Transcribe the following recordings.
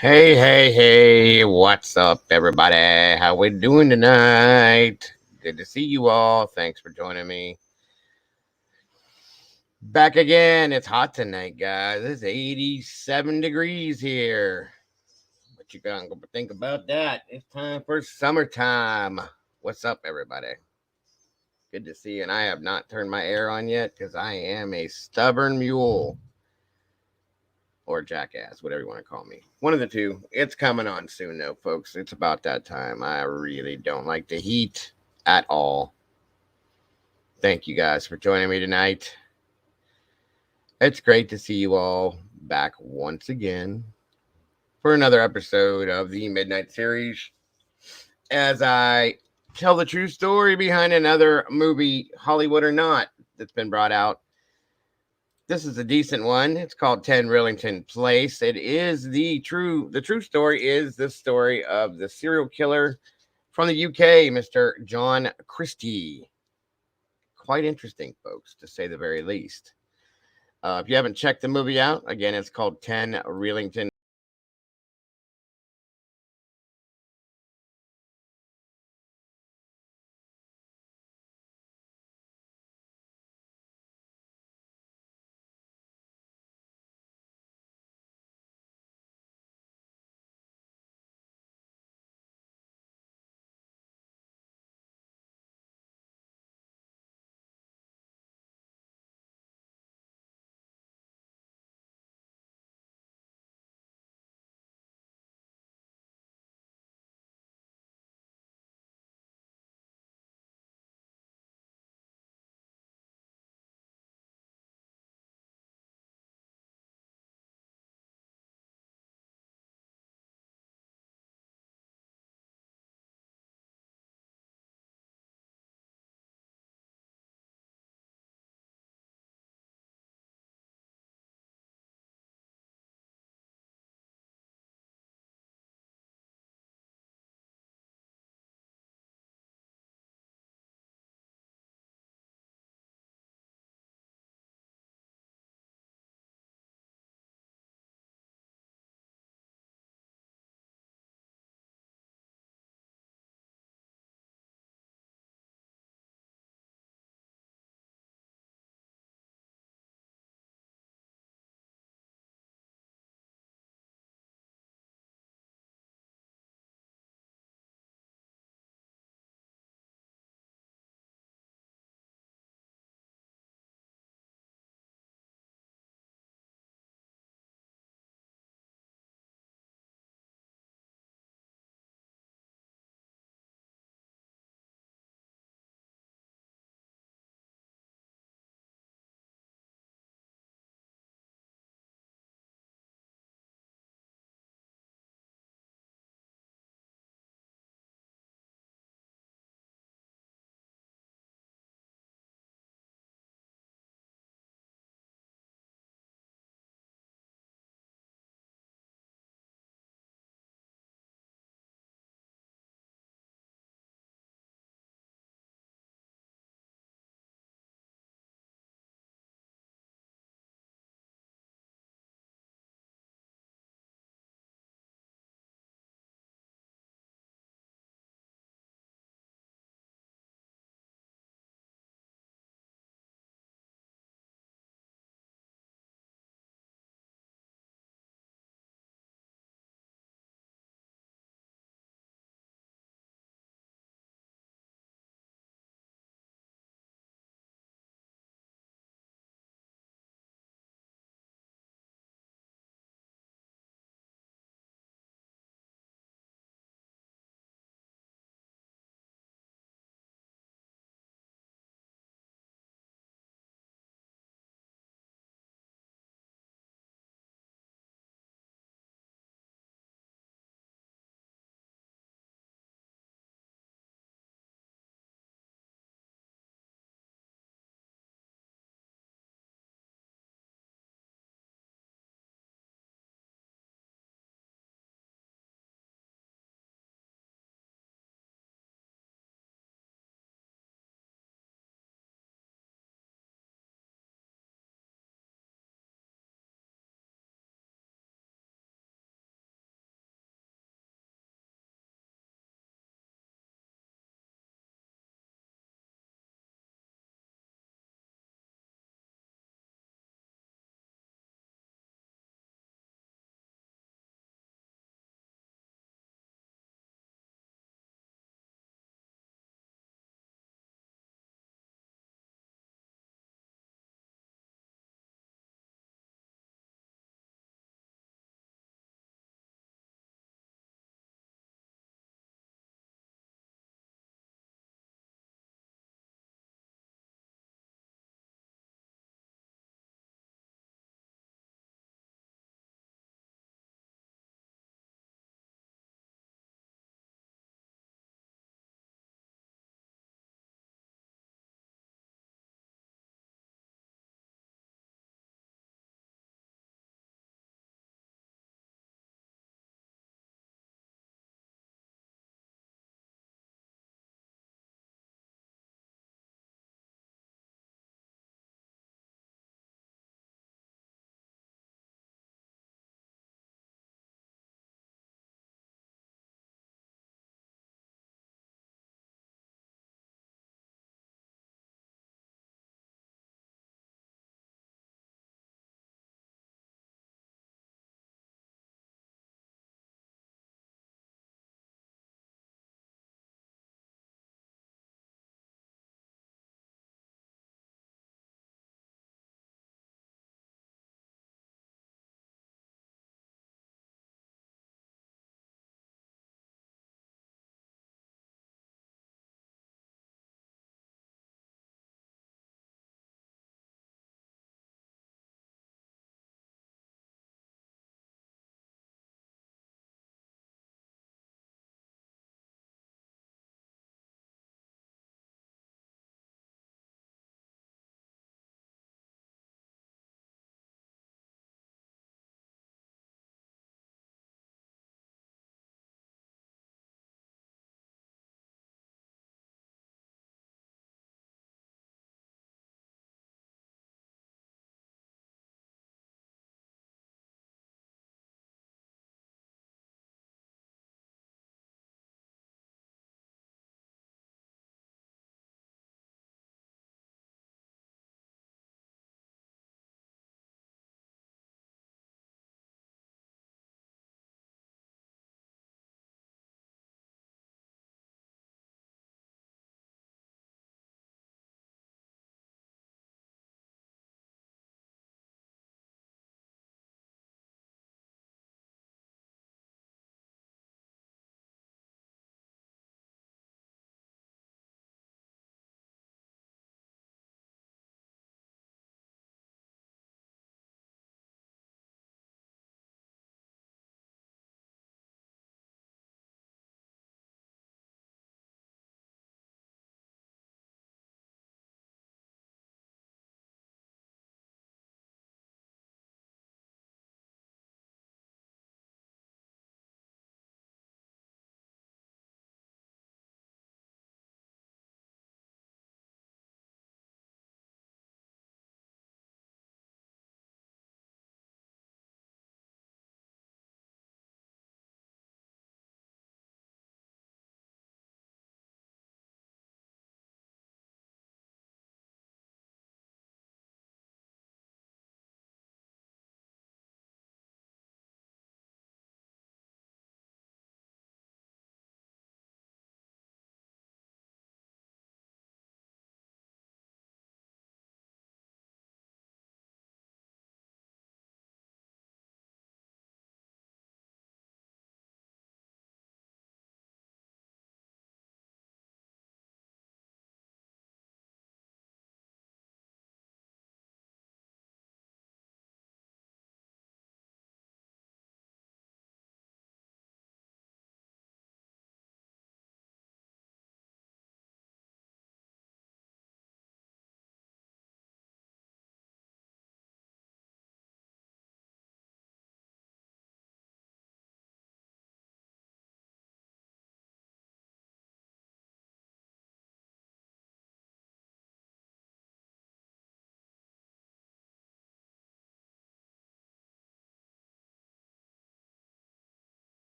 Hey, what's up, everybody? How we doing tonight? Good to see you all. Thanks for joining me. Back again. It's hot tonight, guys. It's 87 degrees here. What you gonna think about that? It's time for summertime. What's up, everybody? Good to see you. And I have not turned my air on yet because I am a stubborn mule. Or jackass, whatever you want to call me. One of the two. It's coming on soon, though, folks. It's about that time. I really don't like the heat at all. Thank you guys for joining me tonight. It's great to see you all back once again for another episode of the Midnight Series as I tell the true story behind another movie, Hollywood or not, that's been brought out. This is a decent one. It's called 10 Rillington Place. It is the true story is the story of the serial killer from the UK, Mr. John Christie. Quite interesting, folks, to say the very least. If you haven't checked the movie out, again, it's called 10 Rillington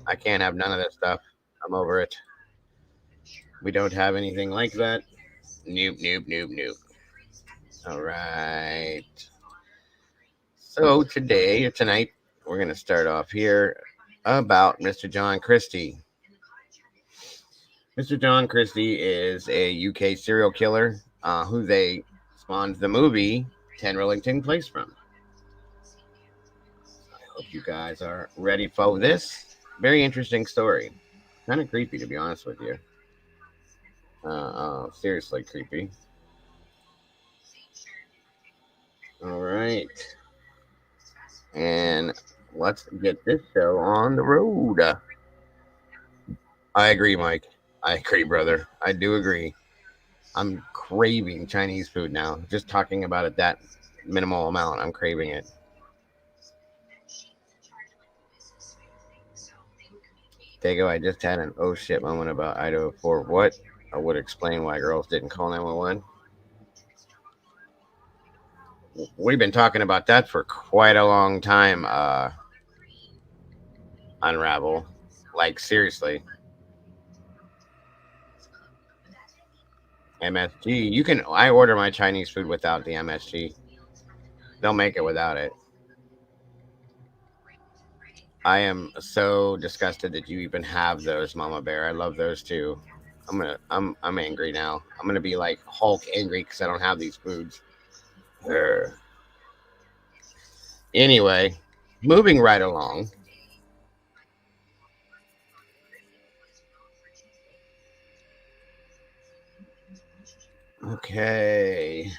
I can't have none of this stuff. I'm over it. We don't have anything like that. Nope, nope, nope, nope. All right. So today or tonight, we're going to start off here about Mr. John Christie. Mr. John Christie is a UK serial killer who they spawned the movie 10 Rillington Place from. I hope you guys are ready for this. Very interesting story. Kind of creepy, to be honest with you. Seriously creepy. All right. And let's get this show on the road. I agree, Mike. I agree, brother. I do agree. I'm craving Chinese food now. Just talking about it that minimal amount, I'm craving it. Dago, I just had an oh shit moment about Idaho 4. What? I would explain why girls didn't call 911. We've been talking about that for quite a long time, Unravel. Like, seriously. MSG. I order my Chinese food without the MSG. They'll make it without it. I am so disgusted that you even have those, Mama Bear. I love those too. I'm angry now. I'm gonna be like Hulk angry because I don't have these foods. Urgh. Anyway, moving right along. Okay.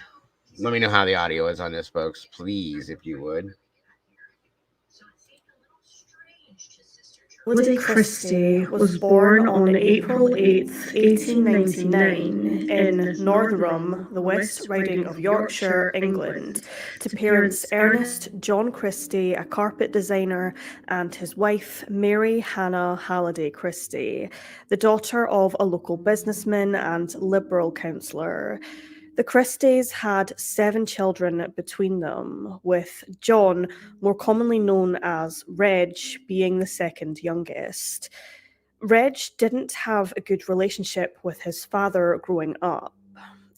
Let me know how the audio is on this, folks, please, if you would. CHRISTIE was born on April 8th, 1899, in Northerham, the West Riding of Yorkshire, England, to parents Ernest John Christie, a carpet designer, and his wife Mary Hannah Halliday Christie, the daughter of a local businessman and Liberal councillor. The Christies had 7 children between them, with John, more commonly known as Reg, being the second youngest. Reg didn't have a good relationship with his father growing up.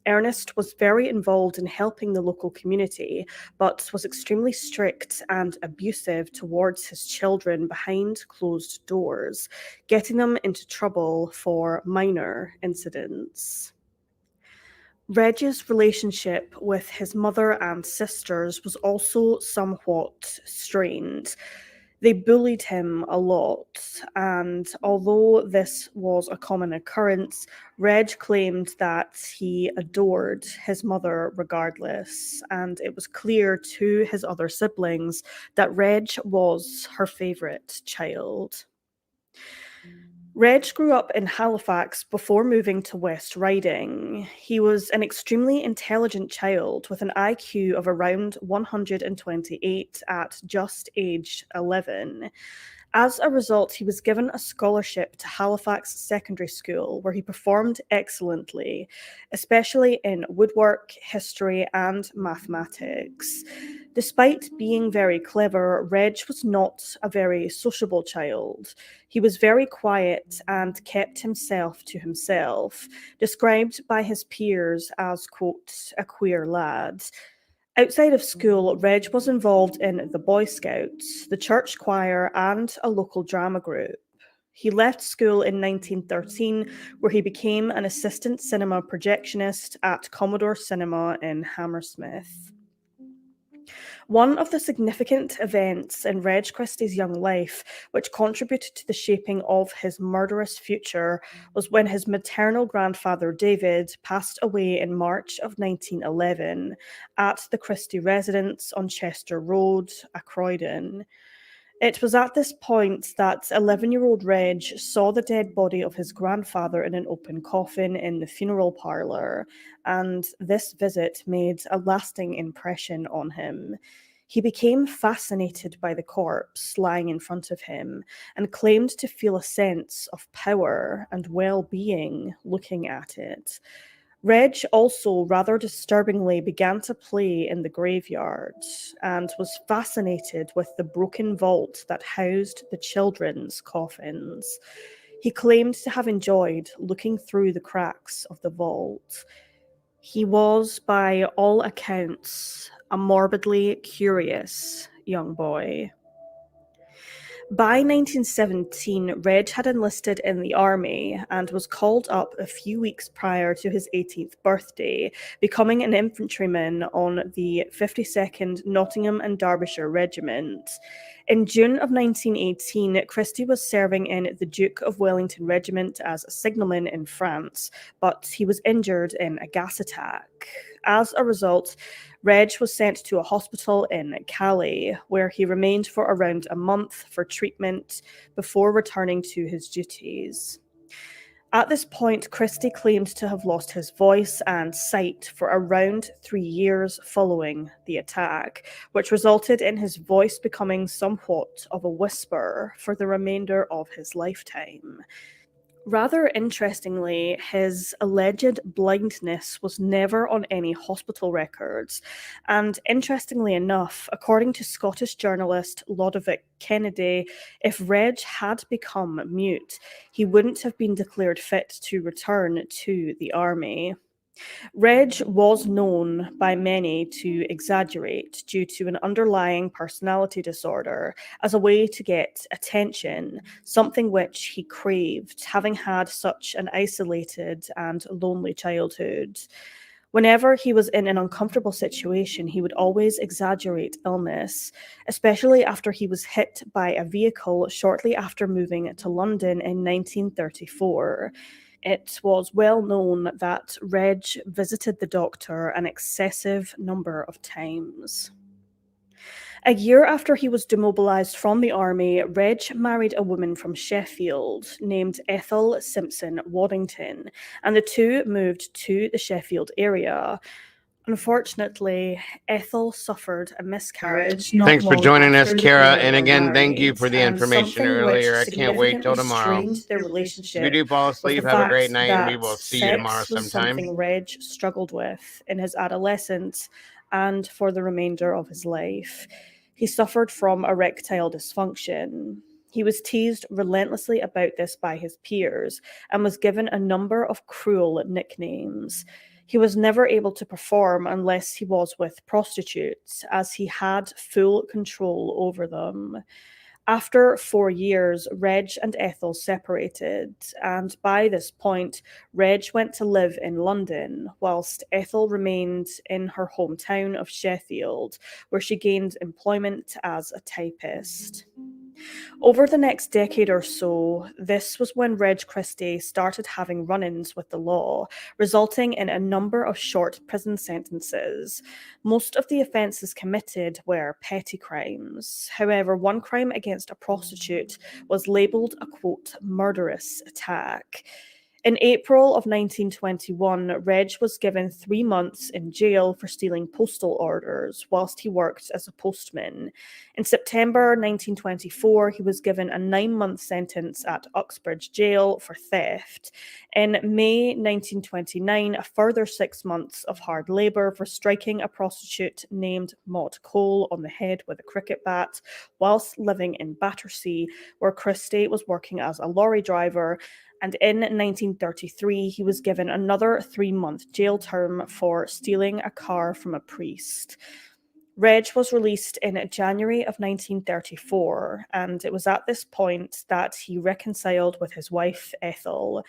Ernest was very involved in helping the local community, but was extremely strict and abusive towards his children behind closed doors, getting them into trouble for minor incidents. Reg's relationship with his mother and sisters was also somewhat strained. They bullied him a lot, and although this was a common occurrence, Reg claimed that he adored his mother regardless, and it was clear to his other siblings that Reg was her favourite child. Reg grew up in Halifax before moving to West Riding. He was an extremely intelligent child with an IQ of around 128 at just age 11. As a result, he was given a scholarship to Halifax Secondary School, where he performed excellently, especially in woodwork, history, and mathematics. Despite being very clever, Reg was not a very sociable child. He was very quiet and kept himself to himself, described by his peers as, quote, a queer lad. Outside of school, Reg was involved in the Boy Scouts, the church choir, and a local drama group. He left school in 1913, where he became an assistant cinema projectionist at Commodore Cinema in Hammersmith. One of the significant events in Reg Christie's young life, which contributed to the shaping of his murderous future, was when his maternal grandfather David passed away in March of 1911 at the Christie residence on Chester Road, Croydon. It was at this point that 11-year-old Reg saw the dead body of his grandfather in an open coffin in the funeral parlour, and this visit made a lasting impression on him. He became fascinated by the corpse lying in front of him and claimed to feel a sense of power and well-being looking at it. Reg also rather disturbingly began to play in the graveyard and was fascinated with the broken vault that housed the children's coffins. He claimed to have enjoyed looking through the cracks of the vault. He was, by all accounts, a morbidly curious young boy. By 1917, Reg had enlisted in the army and was called up a few weeks prior to his 18th birthday, becoming an infantryman on the 52nd Nottingham and Derbyshire Regiment. In June of 1918, Christie was serving in the Duke of Wellington Regiment as a signalman in France, but he was injured in a gas attack. As a result, Reg was sent to a hospital in Calais, where he remained for around a month for treatment before returning to his duties. At this point, Christie claimed to have lost his voice and sight for around 3 years following the attack, which resulted in his voice becoming somewhat of a whisper for the remainder of his lifetime. Rather interestingly, his alleged blindness was never on any hospital records, and interestingly enough, according to Scottish journalist Lodovick Kennedy, if Reg had become mute, he wouldn't have been declared fit to return to the army. Reg was known by many to exaggerate due to an underlying personality disorder as a way to get attention, something which he craved, having had such an isolated and lonely childhood. Whenever he was in an uncomfortable situation, he would always exaggerate illness, especially after he was hit by a vehicle shortly after moving to London in 1934. It was well known that Reg visited the doctor an excessive number of times. A year after he was demobilised from the army, Reg married a woman from Sheffield named Ethel Simpson Waddington, and the two moved to the Sheffield area. Unfortunately, Ethel suffered a miscarriage. Thanks for joining us, Kara. And again, thank you for the information earlier. I can't wait till tomorrow. Their If relationship you do fall asleep, have a great night, and we will see you tomorrow was sometime. something Reg struggled with in his adolescence and for the remainder of his life. He suffered from erectile dysfunction. He was teased relentlessly about this by his peers and was given a number of cruel nicknames. He was never able to perform unless he was with prostitutes, as he had full control over them. After 4 years, Reg and Ethel separated, and by this point, Reg went to live in London, whilst Ethel remained in her hometown of Sheffield, where she gained employment as a typist. Over the next decade or so, this was when Reg Christie started having run-ins with the law, resulting in a number of short prison sentences. Most of the offences committed were petty crimes. However, one crime against a prostitute was labelled a, quote, murderous attack. In April of 1921, Reg was given 3 months in jail for stealing postal orders whilst he worked as a postman. In September 1924, he was given a 9-month sentence at Uxbridge Jail for theft. In May 1929, a further 6 months of hard labour for striking a prostitute named Maud Cole on the head with a cricket bat whilst living in Battersea, where Christie was working as a lorry driver. And in 1933, he was given another 3-month jail term for stealing a car from a priest. Reg was released in January of 1934, and it was at this point that he reconciled with his wife, Ethel.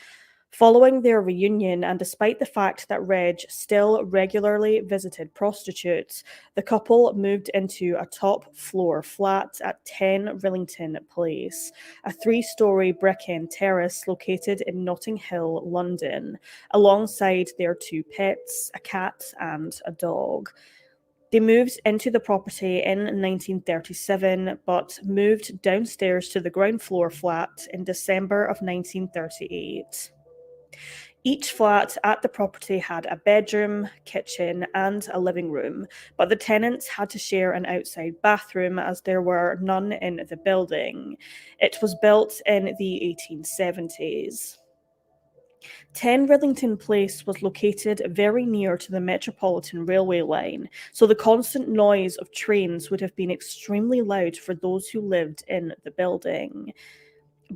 Following their reunion, and despite the fact that Reg still regularly visited prostitutes, the couple moved into a top-floor flat at 10 Rillington Place, a 3-storey brick-end terrace located in Notting Hill, London, alongside their 2 pets, a cat and a dog. They moved into the property in 1937, but moved downstairs to the ground floor flat in December of 1938. Each flat at the property had a bedroom, kitchen, and a living room, but the tenants had to share an outside bathroom as there were none in the building. It was built in the 1870s. 10 Rillington Place was located very near to the Metropolitan Railway line, so the constant noise of trains would have been extremely loud for those who lived in the building.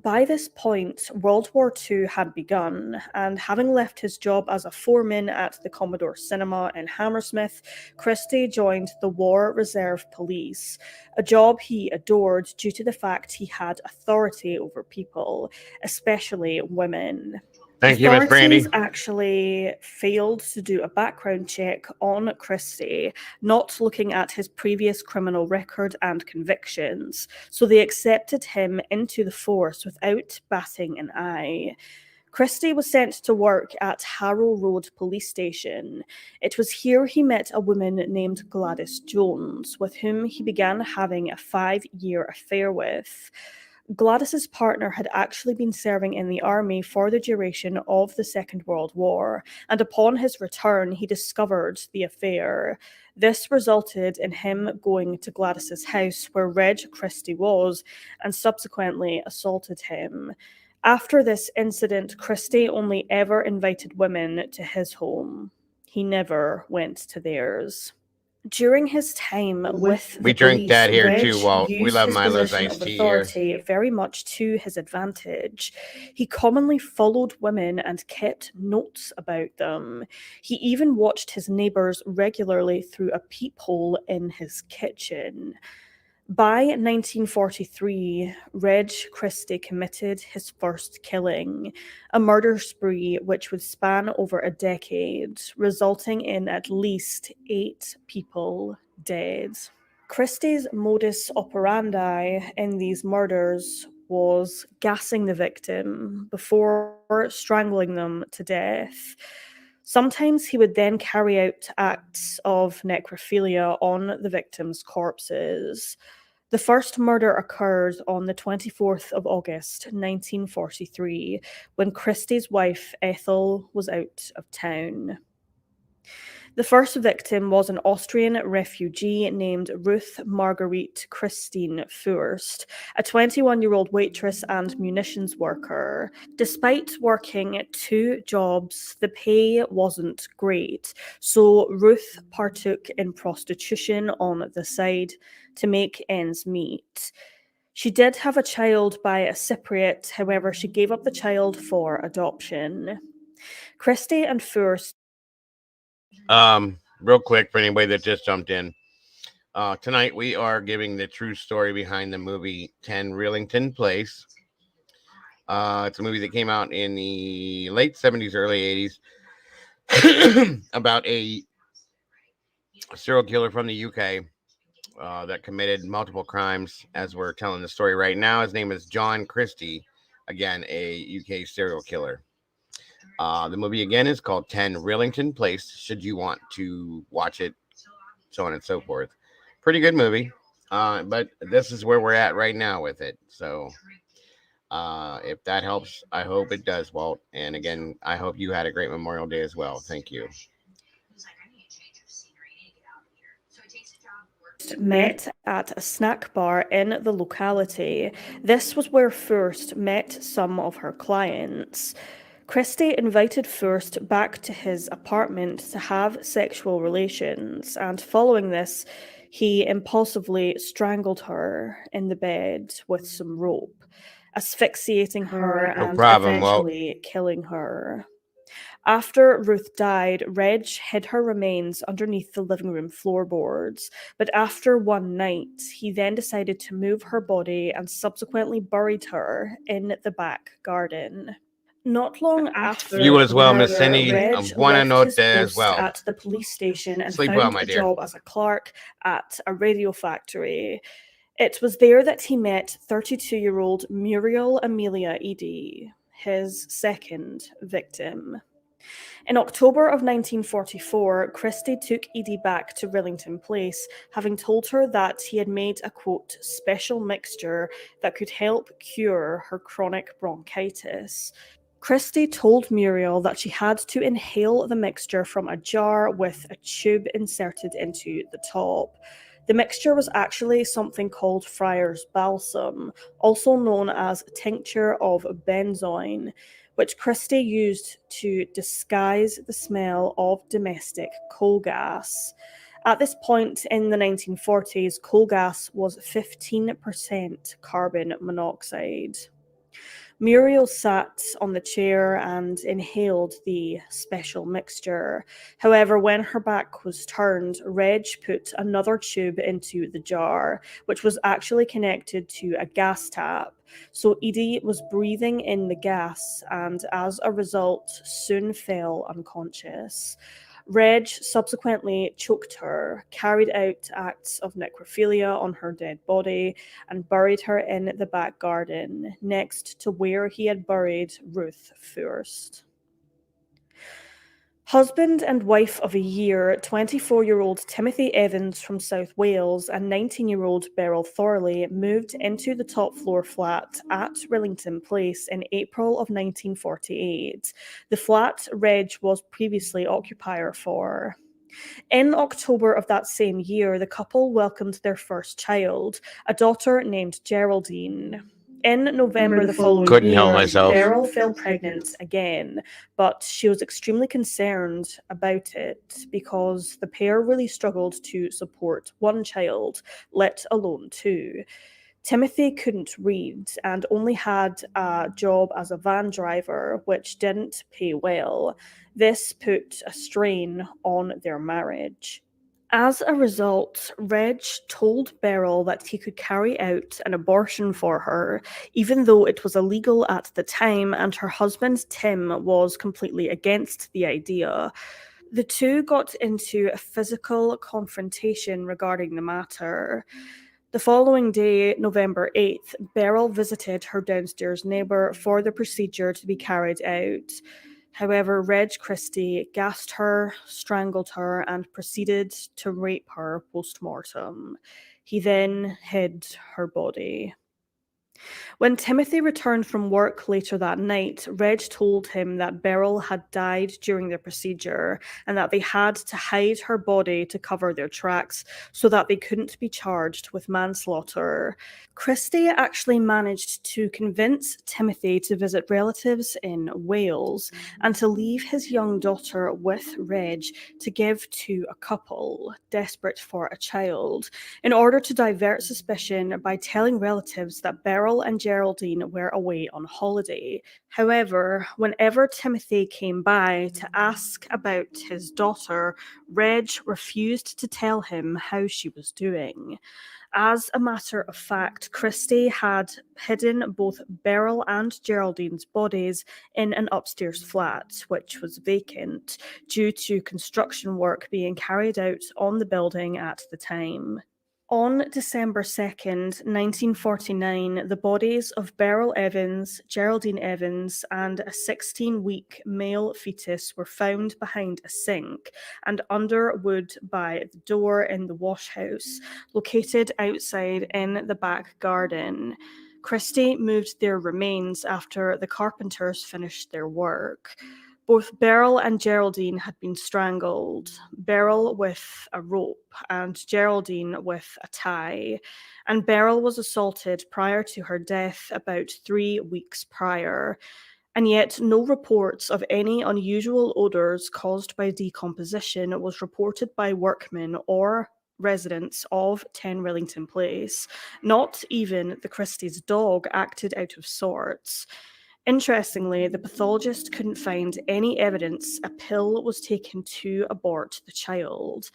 By this point, World War II had begun, and having left his job as a foreman at the Commodore Cinema in Hammersmith, Christie joined the War Reserve Police, a job he adored due to the fact he had authority over people, especially women. Thank you, Miss Authorities Brandy. actually failed to do a background check on Christie, not looking at his previous criminal record and convictions, so they accepted him into the force without batting an eye. Christie was sent to work at Harrow Road Police Station. It was here he met a woman named Gladys Jones, with whom he began having a 5-year affair with. Gladys's partner had actually been serving in the army for the duration of the Second World War, and upon his return, he discovered the affair. This resulted in him going to Gladys's house where Reg Christie was and subsequently assaulted him. After this incident, Christie only ever invited women to his home. He never went to theirs. During his time with We the drink police, that here Reg too, Walt. We used love his Milo's position iced of tea here. authority very much to his advantage. He commonly followed women and kept notes about them. He even watched his neighbours regularly through a peephole in his kitchen. By 1943, Reg Christie committed his first killing, a murder spree which would span over a decade, resulting in at least 8 people dead. Christie's modus operandi in these murders was gassing the victim before strangling them to death. Sometimes he would then carry out acts of necrophilia on the victims' corpses. The first murder occurred on the 24th of August, 1943, when Christie's wife Ethel was out of town. The first victim was an Austrian refugee named Ruth Marguerite Christine Furst, a 21-year-old waitress and munitions worker. Despite working 2 jobs, the pay wasn't great, so Ruth partook in prostitution on the side to make ends meet. She did have a child by a Cypriot, however, she gave up the child for adoption. Christie and Furst. Real quick for anybody that just jumped in. Tonight we are giving the true story behind the movie 10 Rillington Place. It's a movie that came out in the late 70s, early 80s about a serial killer from the UK that committed multiple crimes. As we're telling the story right now, his name is John Christie, again, a UK serial killer. The movie again is called 10 Rillington Place, should you want to watch it, so on and so forth. Pretty good movie. But this is where we're at right now with it. So if that helps, I hope it does, Walt. And again, I hope you had a great Memorial Day as well. Thank you. Met at a snack bar in the locality. This was where Furst met some of her clients. Christie invited Furst back to his apartment to have sexual relations, and following this, he impulsively strangled her in the bed with some rope, asphyxiating her No and problem, Walt. eventually killing her. After Ruth died, Reg hid her remains underneath the living room floorboards, but after one night, he then decided to move her body and subsequently buried her in the back garden. Not long after You the as well, Miss murder, Cindy. Reg Buona left his notte as post well. at the police station and Sleep well, found my a dear. job as a clerk at a radio factory. It was there that he met 32-year-old Muriel Amelia Eady, his second victim. In October of 1944, Christie took Edie back to Rillington Place, having told her that he had made a, quote, special mixture that could help cure her chronic bronchitis. Christie told Muriel that she had to inhale the mixture from a jar with a tube inserted into the top. The mixture was actually something called Friar's Balsam, also known as tincture of benzoin, which Christie used to disguise the smell of domestic coal gas. At this point in the 1940s, coal gas was 15% carbon monoxide. Muriel sat on the chair and inhaled the special mixture. However, when her back was turned, Reg put another tube into the jar, which was actually connected to a gas tap. So Edie was breathing in the gas and, as a result, soon fell unconscious. Reg subsequently choked her, carried out acts of necrophilia on her dead body, and buried her in the back garden, next to where he had buried Ruth first. Husband and wife of a year, 24-year-old Timothy Evans from South Wales and 19-year-old Beryl Thorley moved into the top floor flat at Rillington Place in April of 1948, the flat Reg was previously occupier for. In October of that same year, the couple welcomed their first child, a daughter named Geraldine. In November the following Couldn't help year, myself. Beryl fell pregnant again, but she was extremely concerned about it because the pair really struggled to support one child, let alone two. Timothy couldn't read and only had a job as a van driver, which didn't pay well. This put a strain on their marriage. As a result, Reg told Beryl that he could carry out an abortion for her, even though it was illegal at the time and her husband Tim was completely against the idea. The two got into a physical confrontation regarding the matter. The following day, November 8th, Beryl visited her downstairs neighbour for the procedure to be carried out. However, Reg Christie gassed her, strangled her, and proceeded to rape her post-mortem. He then hid her body. When Timothy returned from work later that night, Reg told him that Beryl had died during the procedure and that they had to hide her body to cover their tracks so that they couldn't be charged with manslaughter. Christie actually managed to convince Timothy to visit relatives in Wales and to leave his young daughter with Reg to give to a couple desperate for a child, in order to divert suspicion by telling relatives that Beryl and Geraldine were away on holiday. However, whenever Timothy came by to ask about his daughter, Reg refused to tell him how she was doing. As a matter of fact, Christie had hidden both Beryl and Geraldine's bodies in an upstairs flat, which was vacant, due to construction work being carried out on the building at the time. On December 2nd, 1949, the bodies of Beryl Evans, Geraldine Evans, and a 16-week male fetus were found behind a sink and under wood by the door in the wash house, located outside in the back garden. Christie moved their remains after the carpenters finished their work. Both Beryl and Geraldine had been strangled, Beryl with a rope and Geraldine with a tie, and Beryl was assaulted prior to her death about 3 weeks prior. And yet, no reports of any unusual odours caused by decomposition was reported by workmen or residents of 10 Rillington Place. Not even the Christie's dog acted out of sorts. Interestingly, the pathologist couldn't find any evidence a pill was taken to abort the child.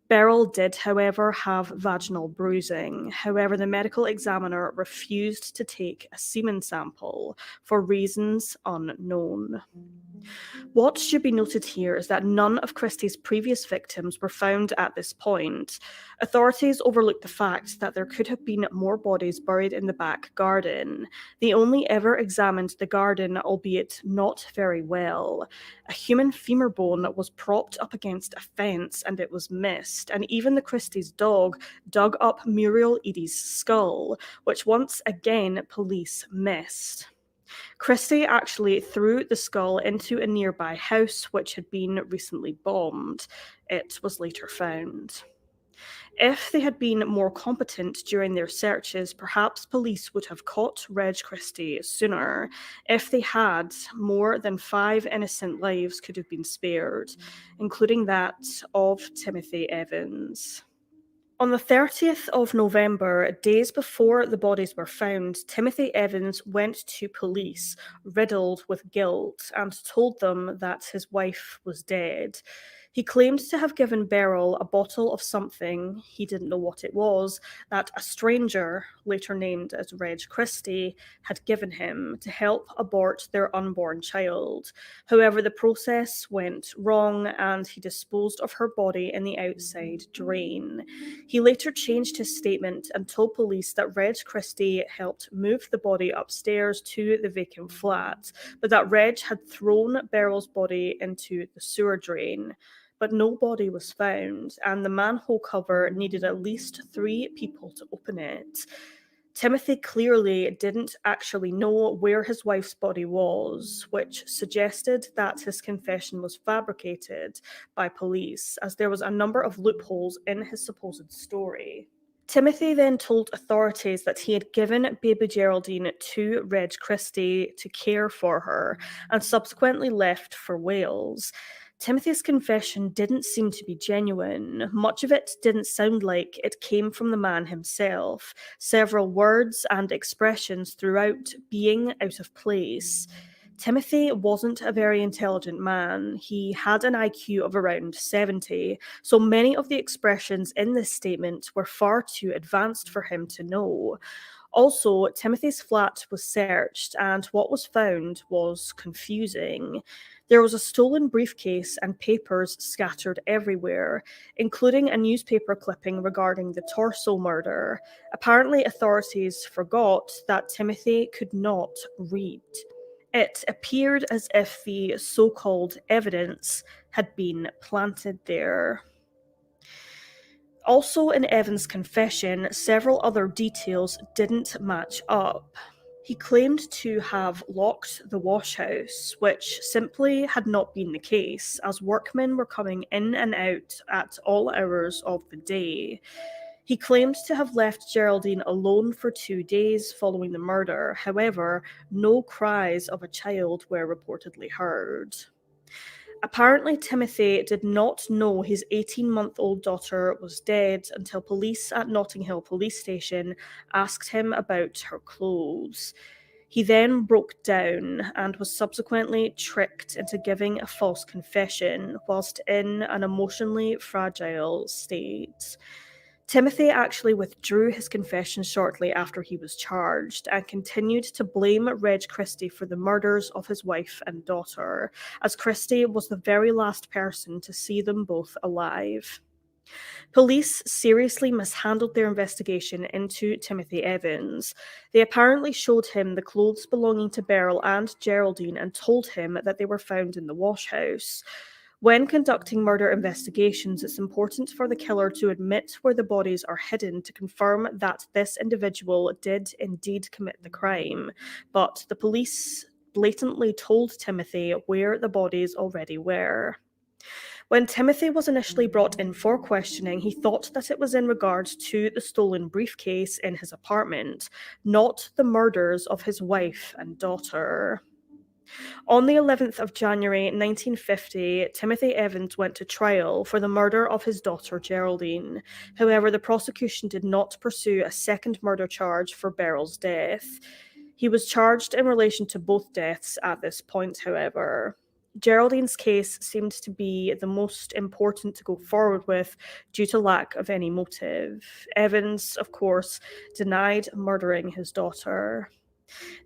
Beryl did, however, have vaginal bruising. However, the medical examiner refused to take a semen sample for reasons unknown. What should be noted here is that none of Christie's previous victims were found at this point. Authorities overlooked the fact that there could have been more bodies buried in the back garden. They only ever examined the garden, albeit not very well. A human femur bone was propped up against a fence and it was missed, and even the Christie's dog dug up Muriel Edie's skull, which once again police missed. Christie actually threw the skull into a nearby house which had been recently bombed. It was later found. If they had been more competent during their searches, perhaps police would have caught Reg Christie sooner. If they had, more than 5 innocent lives could have been spared, including that of Timothy Evans. On the 30th of November, days before the bodies were found, Timothy Evans went to police, riddled with guilt, and told them that his wife was dead. He claimed to have given Beryl a bottle of something, he didn't know what it was, that a stranger, later named as Reg Christie, had given him to help abort their unborn child. However, the process went wrong and he disposed of her body in the outside drain. He later changed his statement and told police that Reg Christie helped move the body upstairs to the vacant flat, but that Reg had thrown Beryl's body into the sewer drain. But no body was found, and the manhole cover needed at least 3 people to open it. Timothy clearly didn't actually know where his wife's body was, which suggested that his confession was fabricated by police, as there was a number of loopholes in his supposed story. Timothy then told authorities that he had given baby Geraldine to Reg Christie to care for her and subsequently left for Wales. Timothy's confession didn't seem to be genuine. Much of it didn't sound like it came from the man himself, several words and expressions throughout being out of place. Timothy wasn't a very intelligent man. He had an IQ of around 70, so many of the expressions in this statement were far too advanced for him to know. Also, Timothy's flat was searched, and what was found was confusing. There was a stolen briefcase and papers scattered everywhere, including a newspaper clipping regarding the Torso murder. Apparently, authorities forgot that Timothy could not read. It appeared as if the so-called evidence had been planted there. Also, in Evan's confession, several other details didn't match up. He claimed to have locked the washhouse, which simply had not been the case, as workmen were coming in and out at all hours of the day. He claimed to have left Geraldine alone for 2 days following the murder. However, no cries of a child were reportedly heard. Apparently, Timothy did not know his 18-month-old daughter was dead until police at Notting Hill Police Station asked him about her clothes. He then broke down and was subsequently tricked into giving a false confession whilst in an emotionally fragile state. Timothy actually withdrew his confession shortly after he was charged and continued to blame Reg Christie for the murders of his wife and daughter, as Christie was the very last person to see them both alive. Police seriously mishandled their investigation into Timothy Evans. They apparently showed him the clothes belonging to Beryl and Geraldine and told him that they were found in the washhouse. When conducting murder investigations, it's important for the killer to admit where the bodies are hidden to confirm that this individual did indeed commit the crime. But the police blatantly told Timothy where the bodies already were. When Timothy was initially brought in for questioning, he thought that it was in regards to the stolen briefcase in his apartment, not the murders of his wife and daughter. On the 11th of January 1950, Timothy Evans went to trial for the murder of his daughter Geraldine. However, the prosecution did not pursue a second murder charge for Beryl's death. He was charged in relation to both deaths at this point, however. Geraldine's case seemed to be the most important to go forward with due to lack of any motive. Evans, of course, denied murdering his daughter.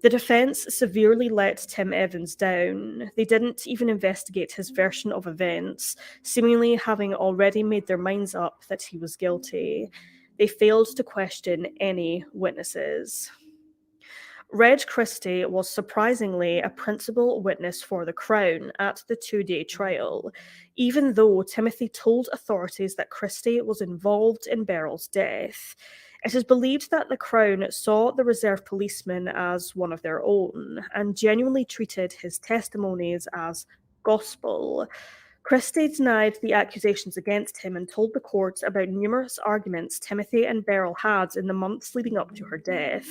The defense severely let Tim Evans down. They didn't even investigate his version of events, seemingly having already made their minds up that he was guilty. They failed to question any witnesses. Reg Christie was surprisingly a principal witness for the Crown at the 2-day trial, even though Timothy told authorities that Christie was involved in Beryl's death. It is believed that the Crown saw the reserve policeman as one of their own and genuinely treated his testimonies as gospel. Christie denied the accusations against him and told the court about numerous arguments Timothy and Beryl had in the months leading up to her death.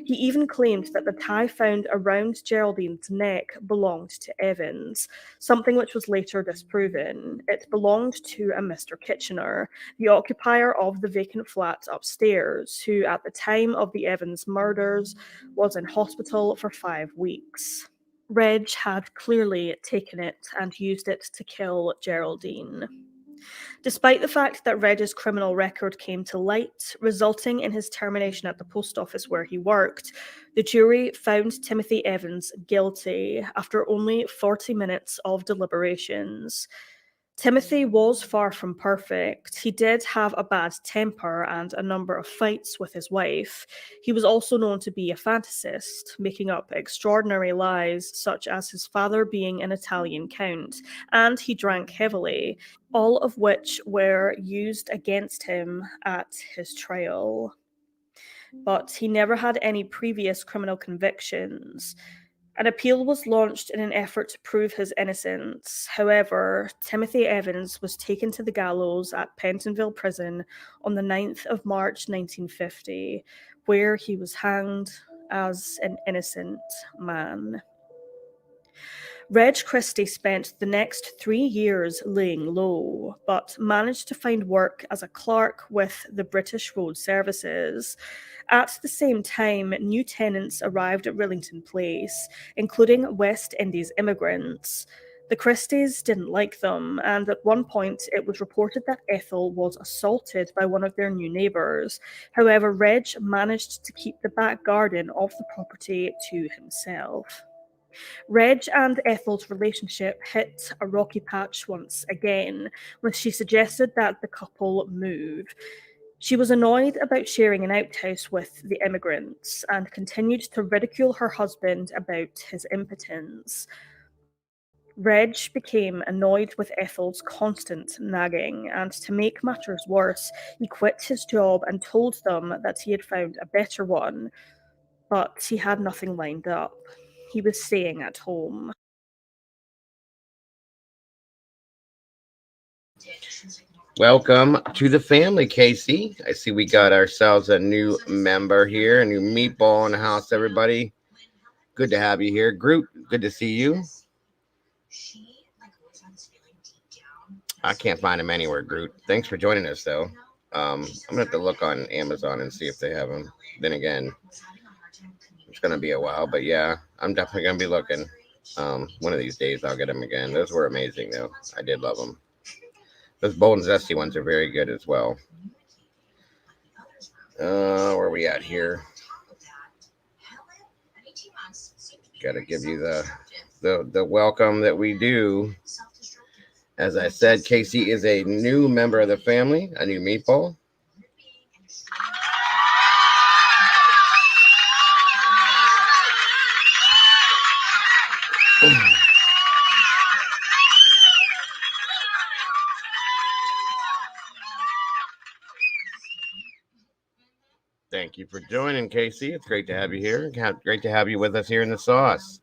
He even claimed that the tie found around Geraldine's neck belonged to Evans, something which was later disproven. It belonged to a Mr. Kitchener, the occupier of the vacant flat upstairs, who at the time of the Evans murders was in hospital for 5 weeks. Reg had clearly taken it and used it to kill Geraldine. Despite the fact that Reg's criminal record came to light, resulting in his termination at the post office where he worked, the jury found Timothy Evans guilty after only 40 minutes of deliberations. Timothy was far from perfect. He did have a bad temper and a number of fights with his wife. He was also known to be a fantasist, making up extraordinary lies, such as his father being an Italian count, and he drank heavily, all of which were used against him at his trial. But he never had any previous criminal convictions. An appeal was launched in an effort to prove his innocence. However, Timothy Evans was taken to the gallows at Pentonville Prison on the 9th of March 1950, where he was hanged as an innocent man. Reg Christie spent the next 3 years laying low, but managed to find work as a clerk with the British Road Services. At the same time, new tenants arrived at Rillington Place, including West Indies immigrants. The Christies didn't like them, and at one point it was reported that Ethel was assaulted by one of their new neighbours. However, Reg managed to keep the back garden of the property to himself. Reg and Ethel's relationship hit a rocky patch once again when she suggested that the couple move. She was annoyed about sharing an outhouse with the immigrants and continued to ridicule her husband about his impotence. Reg became annoyed with Ethel's constant nagging, and to make matters worse, he quit his job and told them that he had found a better one, but he had nothing lined up. He was staying at home. Welcome to the family, Casey. I see we got ourselves a new member here, a new meatball in the house, everybody. Good to have you here. Groot, good to see you. I can't find him anywhere, Groot. Thanks for joining us, though. I'm going to have to look on Amazon and see if they have him. Then again, it's going to be a while, but yeah, I'm definitely going to be looking. One of these days I'll get him again. Those were amazing, though. I did love them. Those bold and zesty ones are very good as well. Where are we at here? Got to give you the welcome that we do. As I said, Casey is a new member of the family, a new meatball. Thank you for joining, Casey. It's great to have you here. Great to have you with us here in the sauce.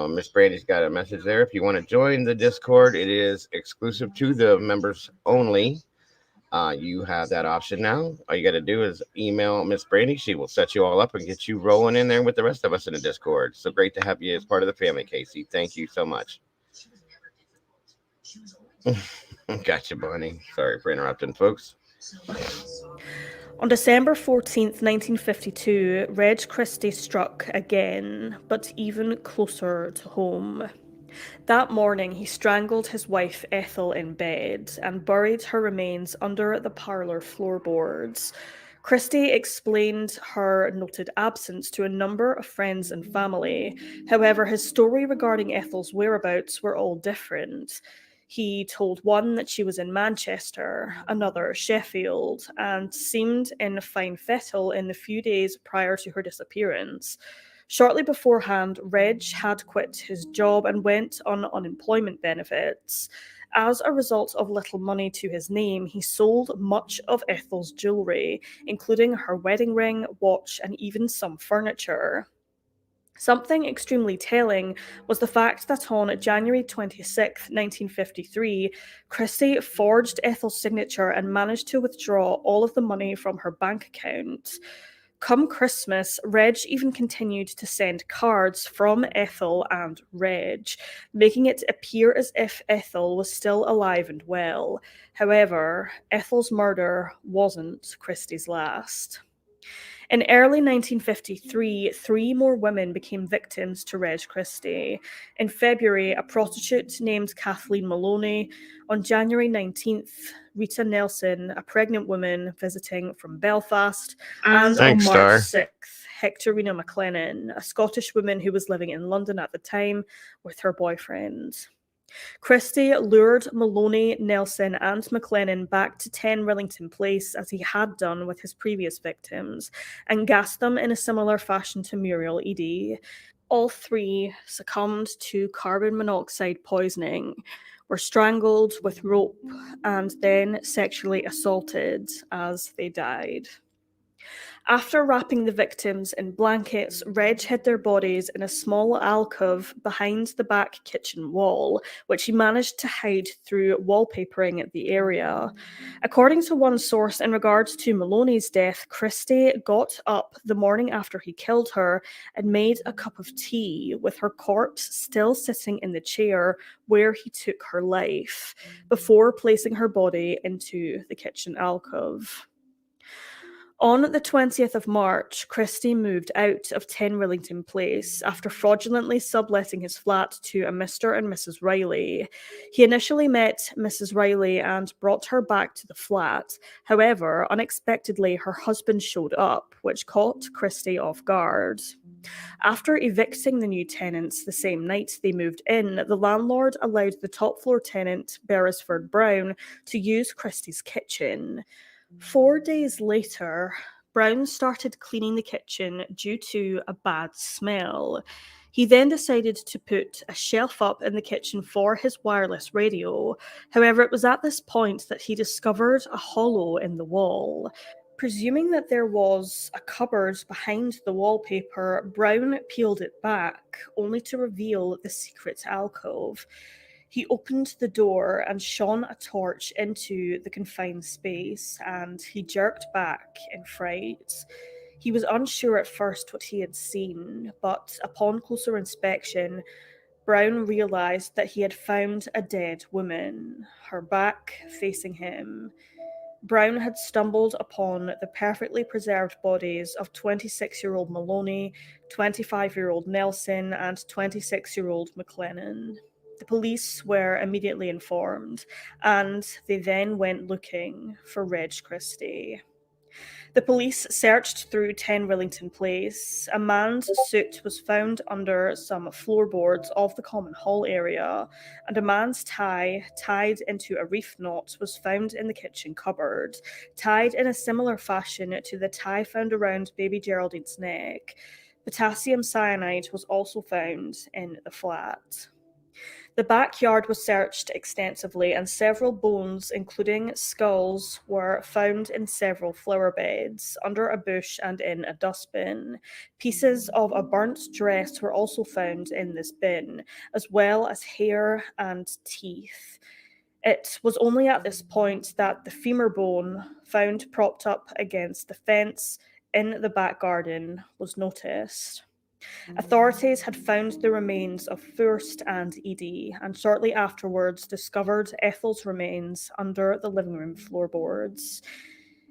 Miss Brandy's got a message there. If you want to join the Discord, it is exclusive to the members only. You have that option now. All you got to do is email Miss Brandy. She will set you all up and get you rolling in there with the rest of us in the Discord. So great to have you as part of the family, Casey. Thank you so much. Gotcha, Bonnie. Sorry for interrupting, folks. On December 14th, 1952, Reg Christie struck again, but even closer to home. That morning, he strangled his wife Ethel in bed and buried her remains under the parlour floorboards. Christie explained her noted absence to a number of friends and family. However, his story regarding Ethel's whereabouts were all different. He told one that she was in Manchester, another Sheffield, and seemed in fine fettle in the few days prior to her disappearance. Shortly beforehand, Reg had quit his job and went on unemployment benefits. As a result of little money to his name, he sold much of Ethel's jewellery, including her wedding ring, watch, and even some furniture. Something extremely telling was the fact that on January 26, 1953, Christie forged Ethel's signature and managed to withdraw all of the money from her bank account. Come Christmas, Reg even continued to send cards from Ethel and Reg, making it appear as if Ethel was still alive and well. However, Ethel's murder wasn't Christie's last. In early 1953, three more women became victims to Reg Christie. In February, a prostitute named Kathleen Maloney. On January 19th, Rita Nelson, a pregnant woman visiting from Belfast. And on Thanks, March Star. 6th, Hectorina McLennan, a Scottish woman who was living in London at the time with her boyfriend. Christie lured Maloney, Nelson, and McLennan back to 10 Rillington Place, as he had done with his previous victims, and gassed them in a similar fashion to Muriel Eady. All three succumbed to carbon monoxide poisoning, were strangled with rope, and then sexually assaulted as they died. After wrapping the victims in blankets, Reg hid their bodies in a small alcove behind the back kitchen wall, which he managed to hide through wallpapering the area. According to one source in regards to Maloney's death, Christie got up the morning after he killed her and made a cup of tea with her corpse still sitting in the chair where he took her life, before placing her body into the kitchen alcove. On the 20th of March, Christie moved out of 10 Rillington Place after fraudulently subletting his flat to a Mr. and Mrs. Riley. He initially met Mrs. Riley and brought her back to the flat. However, unexpectedly, her husband showed up, which caught Christie off guard. After evicting the new tenants the same night they moved in, the landlord allowed the top floor tenant, Beresford Brown, to use Christie's kitchen. 4 days later, Brown started cleaning the kitchen due to a bad smell. He then decided to put a shelf up in the kitchen for his wireless radio. However, it was at this point that he discovered a hollow in the wall. Presuming that there was a cupboard behind the wallpaper, Brown peeled it back, only to reveal the secret alcove. He opened the door and shone a torch into the confined space, and he jerked back in fright. He was unsure at first what he had seen, but upon closer inspection, Brown realized that he had found a dead woman, her back facing him. Brown had stumbled upon the perfectly preserved bodies of 26-year-old Maloney, 25-year-old Nelson, and 26-year-old McLennan. The police were immediately informed, and they then went looking for Reg Christie. The police searched through 10 Rillington Place. A man's suit was found under some floorboards of the common hall area, and a man's tie, tied into a reef knot, was found in the kitchen cupboard, tied in a similar fashion to the tie found around baby Geraldine's neck. Potassium cyanide was also found in the flat. The backyard was searched extensively, and several bones, including skulls, were found in several flower beds, under a bush, and in a dustbin. Pieces of a burnt dress were also found in this bin, as well as hair and teeth. It was only at this point that the femur bone, found propped up against the fence in the back garden, was noticed. Authorities had found the remains of Fürst and Edie, and shortly afterwards discovered Ethel's remains under the living room floorboards.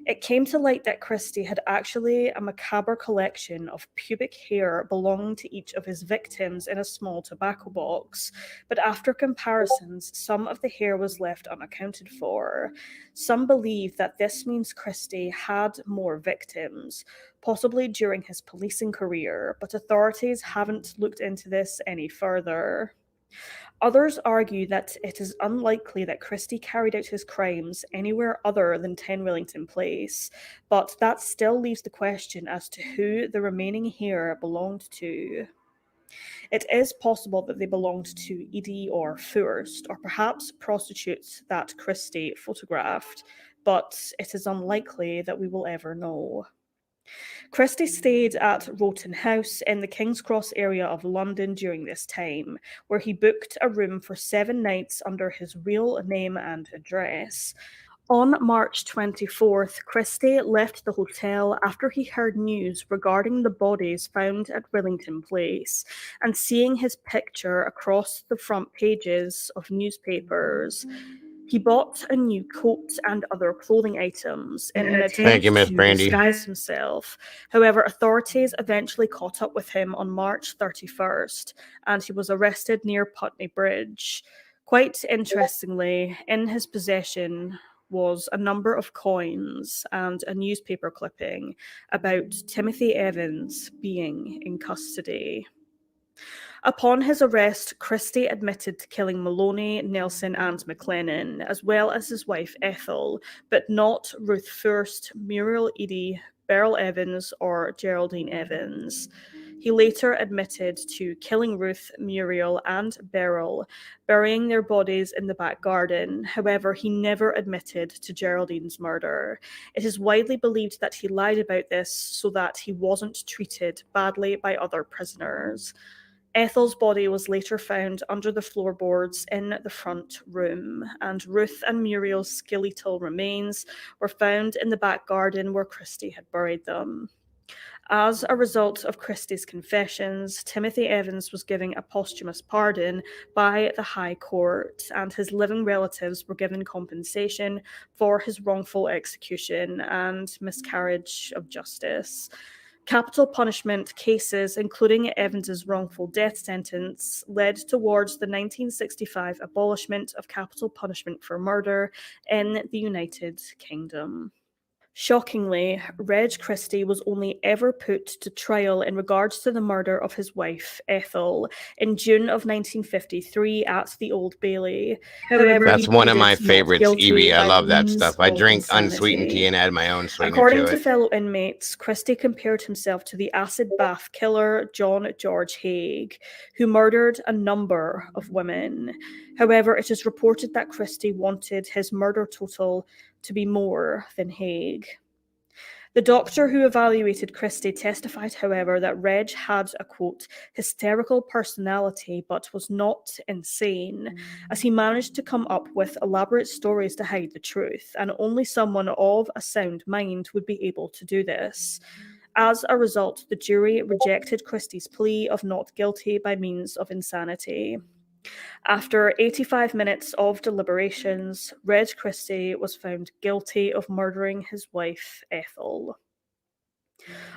It came to light that Christie had actually a macabre collection of pubic hair belonging to each of his victims in a small tobacco box, but after comparisons, some of the hair was left unaccounted for. Some believe that this means Christie had more victims, possibly during his policing career, but authorities haven't looked into this any further. Others argue that it is unlikely that Christie carried out his crimes anywhere other than 10 Rillington Place, but that still leaves the question as to who the remaining hair belonged to. It is possible that they belonged to Edie or Fürst, or perhaps prostitutes that Christie photographed, but it is unlikely that we will ever know. Christie stayed at Rowton House in the King's Cross area of London during this time, where he booked a room for 7 nights under his real name and address. On March 24th, Christie left the hotel after he heard news regarding the bodies found at Rillington Place and seeing his picture across the front pages of newspapers. He bought a new coat and other clothing items in an Thank you, attempt Miss to Brandy. disguise himself. However, authorities eventually caught up with him on March 31st, and he was arrested near Putney Bridge. Quite interestingly, in his possession was a number of coins and a newspaper clipping about Timothy Evans being in custody. Upon his arrest, Christie admitted to killing Maloney, Nelson, and McLennan, as well as his wife Ethel, but not Ruth First, Muriel Eady, Beryl Evans, or Geraldine Evans. He later admitted to killing Ruth, Muriel, and Beryl, burying their bodies in the back garden. However, he never admitted to Geraldine's murder. It is widely believed that he lied about this so that he wasn't treated badly by other prisoners. Ethel's body was later found under the floorboards in the front room, and Ruth and Muriel's skeletal remains were found in the back garden where Christie had buried them. As a result of Christie's confessions, Timothy Evans was given a posthumous pardon by the High Court, and his living relatives were given compensation for his wrongful execution and miscarriage of justice. Capital punishment cases, including Evans's wrongful death sentence, led towards the 1965 abolishment of capital punishment for murder in the United Kingdom. Shockingly, Reg Christie was only ever put to trial in regards to the murder of his wife, Ethel, in June of 1953 at the Old Bailey. However, That's he one of pleaded my not favorites, guilty Evie. I by love that means stuff. I of drink unsweetened tea insanity. and add my own sweetener According to to it. fellow inmates, Christie compared himself to the acid bath killer John George Haig, who murdered a number of women. However, it is reported that Christie wanted his murder total to be more than Haig. The doctor who evaluated Christie testified, however, that Reg had a, quote, hysterical personality but was not insane, as he managed to come up with elaborate stories to hide the truth, and only someone of a sound mind would be able to do this. As a result, the jury rejected Christie's plea of not guilty by means of insanity. After 85 minutes of deliberations, Reg Christie was found guilty of murdering his wife, Ethel.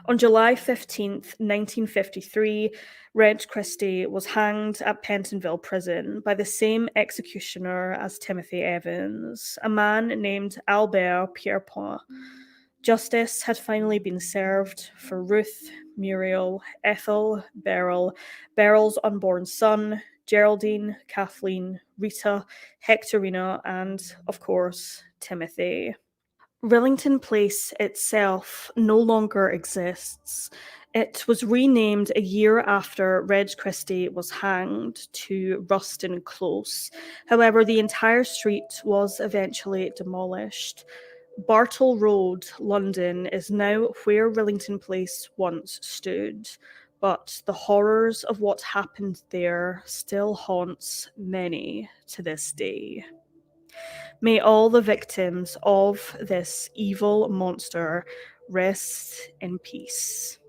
On July 15th, 1953, Reg Christie was hanged at Pentonville Prison by the same executioner as Timothy Evans, a man named Albert Pierrepont. Justice had finally been served for Ruth, Muriel, Ethel, Beryl, Beryl's unborn son, Geraldine, Kathleen, Rita, Hectorina, and, of course, Timothy. Rillington Place itself no longer exists. It was renamed a year after Reg Christie was hanged to Ruston Close. However, the entire street was eventually demolished. Bartle Road, London, is now where Rillington Place once stood, but the horrors of what happened there still haunts many to this day. May all the victims of this evil monster rest in peace.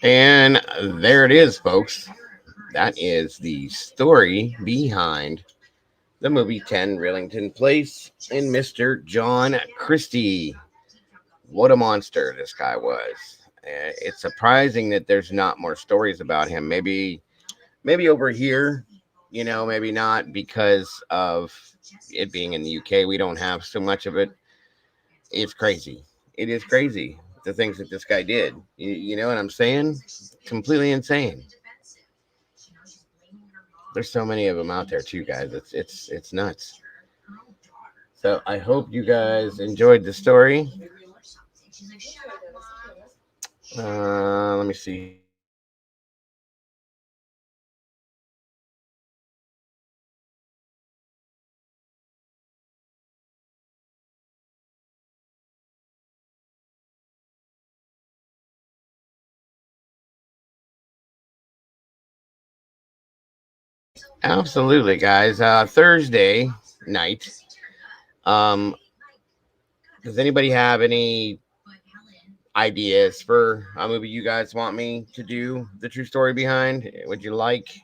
And there it is, folks. That is the story behind the movie 10 Rillington Place and Mr. John Christie. What a monster this guy was. It's surprising that there's not more stories about him. Maybe over here, maybe not because of it being in the UK. We don't have so much of it. It's crazy. It is crazy the things that this guy did. You know what I'm saying? Completely insane. There's so many of them out there too, guys. It's nuts. So I hope you guys enjoyed the story. Let me see Absolutely, guys. Thursday night. Um, does anybody have any ideas for a movie you guys want me to do the true story behind? Would you like?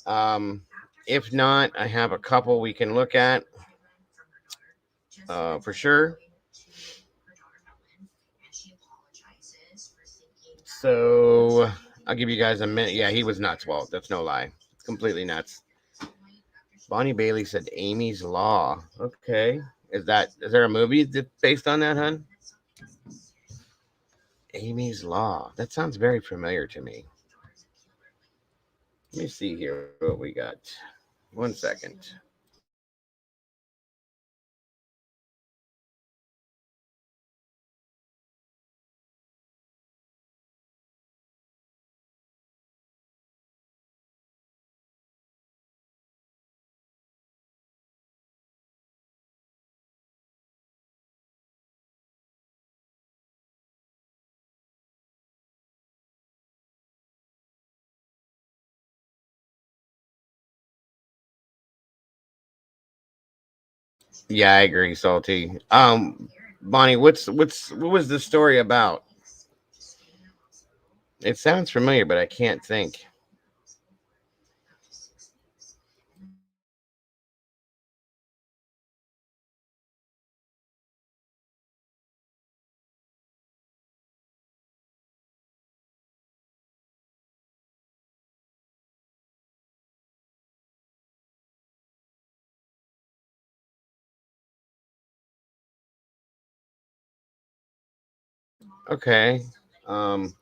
Um, if not, I have a couple we can look at for sure. So I'll give you guys a minute. Yeah, he was nuts, Walt. That's no lie. It's completely nuts. Bonnie Bailey said Amy's Law. Okay. Is there a movie that's based on that, hun? Amy's Law. That sounds very familiar to me. Let me see here what we got. 1 second. Yeah, I agree, Salty. Bonnie, what was the story about? It sounds familiar, but I can't think. Okay. Um,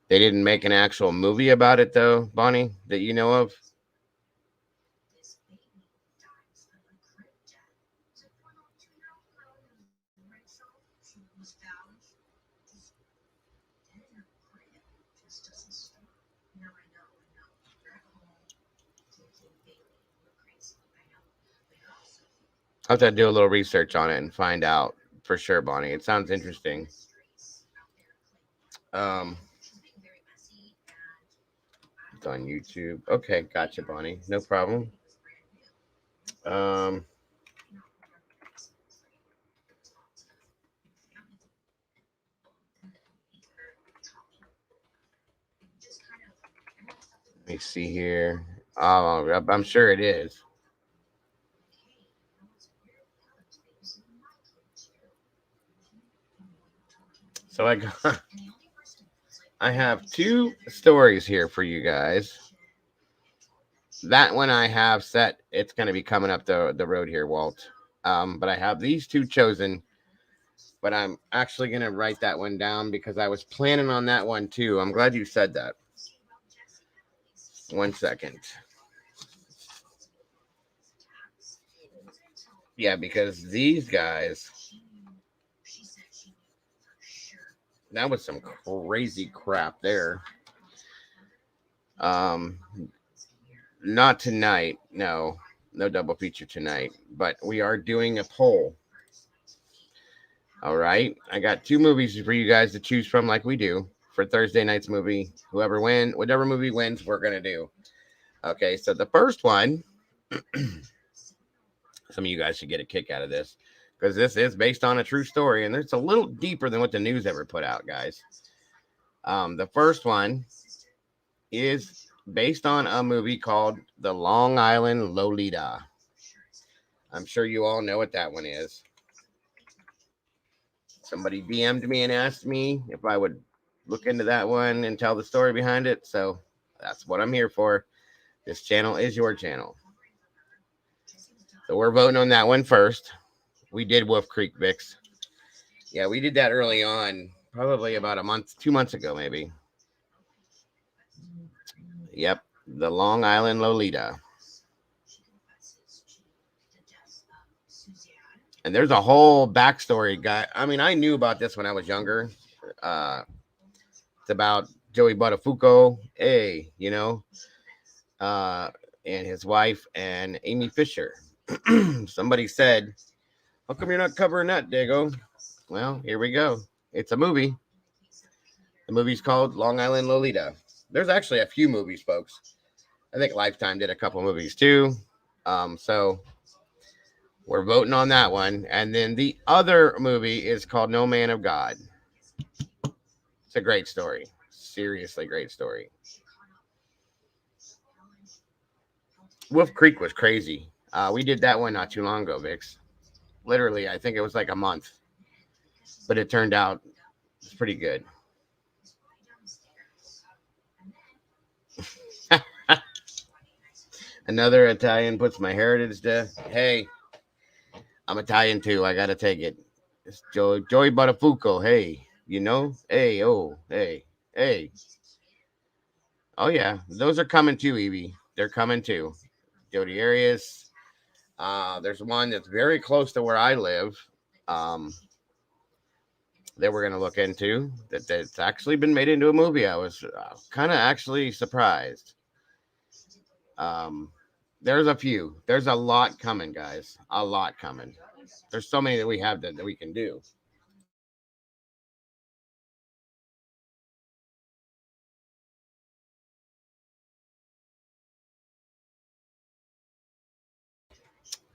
they didn't make an actual movie about it though, Bonnie, that you know of. I'll have to do a little research on it and find out for sure, Bonnie. It sounds interesting. Um, it's on YouTube. Okay, gotcha, Bonnie. No problem. Um, let me see here. Oh, I'm sure it is. So I got, I have two stories here for you guys. That one I have set. It's going to be coming up the road here, Walt. But I have these two chosen. But I'm actually going to write that one down because I was planning on that one too. I'm glad you said that. 1 second. Yeah, because these guys, that was some crazy crap there. Um, not tonight. No, no double feature tonight. But we are doing a poll. All right. I got two movies for you guys to choose from, like we do for Thursday night's movie. Whatever movie wins, we're gonna do. Okay. So the first one, some of you guys should get a kick out of this because this is based on a true story, and it's a little deeper than what the news ever put out, guys. The first one is based on a movie called The Long Island Lolita. I'm sure you all know what that one is. Somebody DM'd me and asked me if I would look into that one and tell the story behind it. So that's what I'm here for. This channel is your channel. So we're voting on that one first. We did Wolf Creek Vix. Yeah, we did that early on, probably about a month, 2 months ago, maybe. Yep, the Long Island Lolita. And there's a whole backstory, guy. I mean, I knew about this when I was younger. Uh, it's about Joey Buttafuoco, uh, and his wife and Amy Fisher. Somebody said, "How come you're not covering that, Dago?" Well, here we go. It's a movie. The movie's called Long Island Lolita. There's actually a few movies, folks. I think Lifetime did a couple movies too. So we're voting on that one. And then the other movie is called No Man of God. It's a great story. Seriously great story. Wolf Creek was crazy. We did that one not too long ago, Vix. Literally, I think it was like a month. But it turned out it's pretty good. Another Italian puts my heritage to. Hey, I'm Italian too. I gotta take it. It's Joey Buttafuoco. Hey, you know? Hey, oh, hey, hey. Oh yeah, those are coming too, Evie. They're coming too. Jody Arias. There's one that's very close to where I live. Um, that we're gonna look into. That's actually been made into a movie. I was kind of actually surprised. Um, there's a few. There's a lot coming, guys. A lot coming. There's so many that we have that we can do.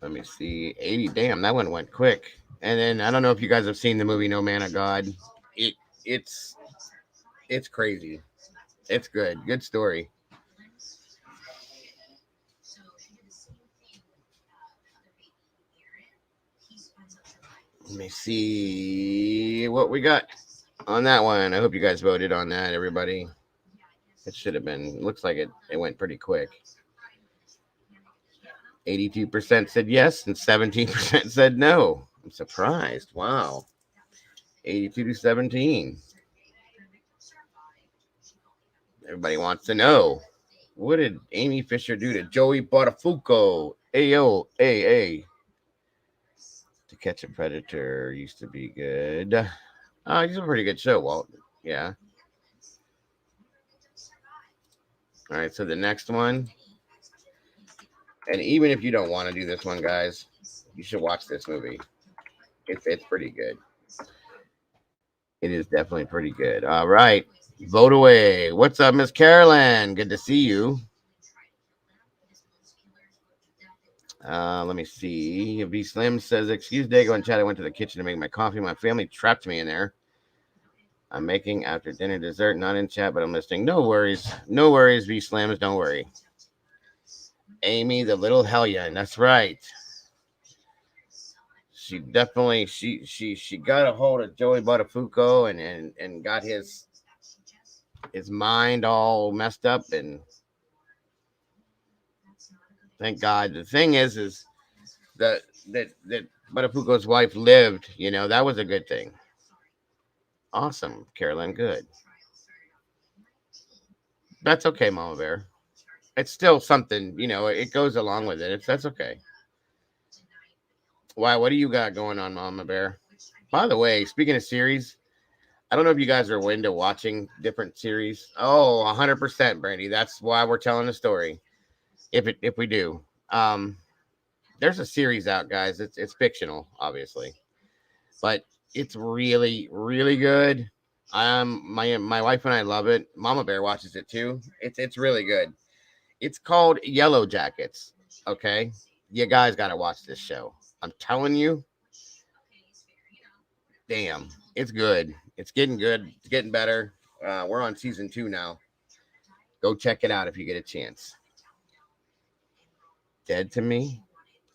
Let me see. 80. Damn, that one went quick. And then I don't know if you guys have seen the movie No Man of God. It it's it's crazy. It's good. Good story. Let me see what we got on that one. I hope you guys voted on that, everybody. It should have been. Looks like it went pretty quick. 82% said yes and 17% said no. I'm surprised. Wow. 82 to 17. Everybody wants to know, what did Amy Fisher do to Joey Buttafuoco? Ayo, A. To Catch a Predator used to be good. He's a pretty good show, Walt. Yeah. All right, so the next one, and even if you don't want to do this one, guys, you should watch this movie. It's pretty good. It is definitely pretty good. All right, vote away. What's up, Miss Carolyn? Good to see you. Let me see. V Slim says, "Excuse Dago and Chad. I went to the kitchen to make my coffee. My family trapped me in there. I'm making after dinner dessert. Not in chat, but I'm listening. No worries. No worries, V Slims. Don't worry." Amy, the little hellion. That's right. She definitely she got a hold of Joey Buttafuoco and got his mind all messed up, and thank God. The thing is that Buttafuoco's wife lived. You know, that was a good thing. Awesome, Carolyn. Good. That's okay, Mama Bear. It's still something. You know, it goes along with it. That's okay. Why? What do you got going on, Mama Bear? By the way, speaking of series, I don't know if you guys are into watching different series. Oh, 100%, Brandy. That's why we're telling the story. If we do, there's a series out, guys. It's fictional, obviously, but it's really really good. My wife and I love it. Mama Bear watches it too. It's really good. It's called Yellow Jackets. Okay, you guys got to watch this show. I'm telling you, damn, it's good. It's getting good. It's getting better. We're on season 2 now. Go check it out if you get a chance. Dead to Me.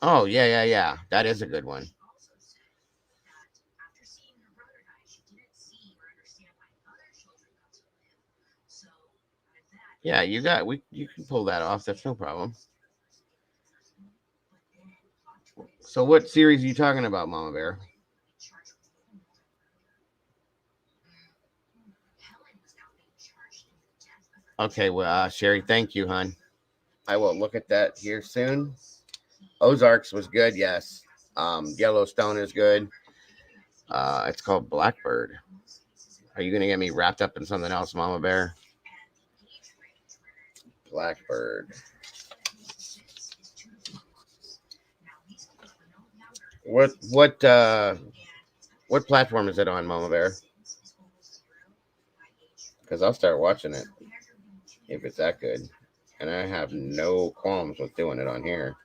Oh yeah. That is a good one. Yeah, you can pull that off. That's no problem. So what series are you talking about, Mama Bear? Okay, well, Sherry, thank you, hon. I will look at that here soon. Ozarks was good, yes. Yellowstone is good. It's called Blackbird. Are you gonna get me wrapped up in something else, Mama Bear? Blackbird. What platform is it on, Mama Bear? Because I'll start watching it if it's that good. And I have no qualms with doing it on here.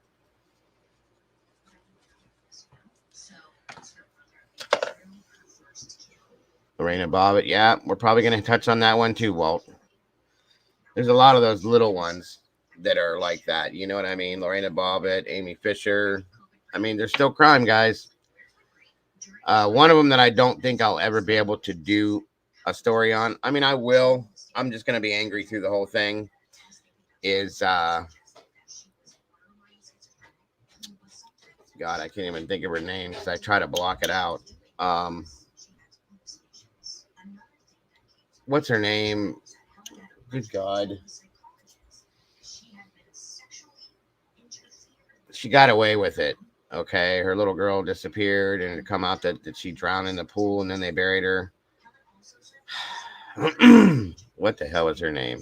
Lorena Bobbitt, yeah, we're probably going to touch on that one too, Walt. There's a lot of those little ones that are like that. You know what I mean? Lorena Bobbitt, Amy Fisher. I mean, there's still crime, guys. One of them that I don't think I'll ever be able to do a story on. I mean, I will. I'm just going to be angry through the whole thing. Is God, I can't even think of her name because I try to block it out. What's her name? Good God. She got away with it. Okay. Her little girl disappeared and it come out that she drowned in the pool and then they buried her. What the hell is her name?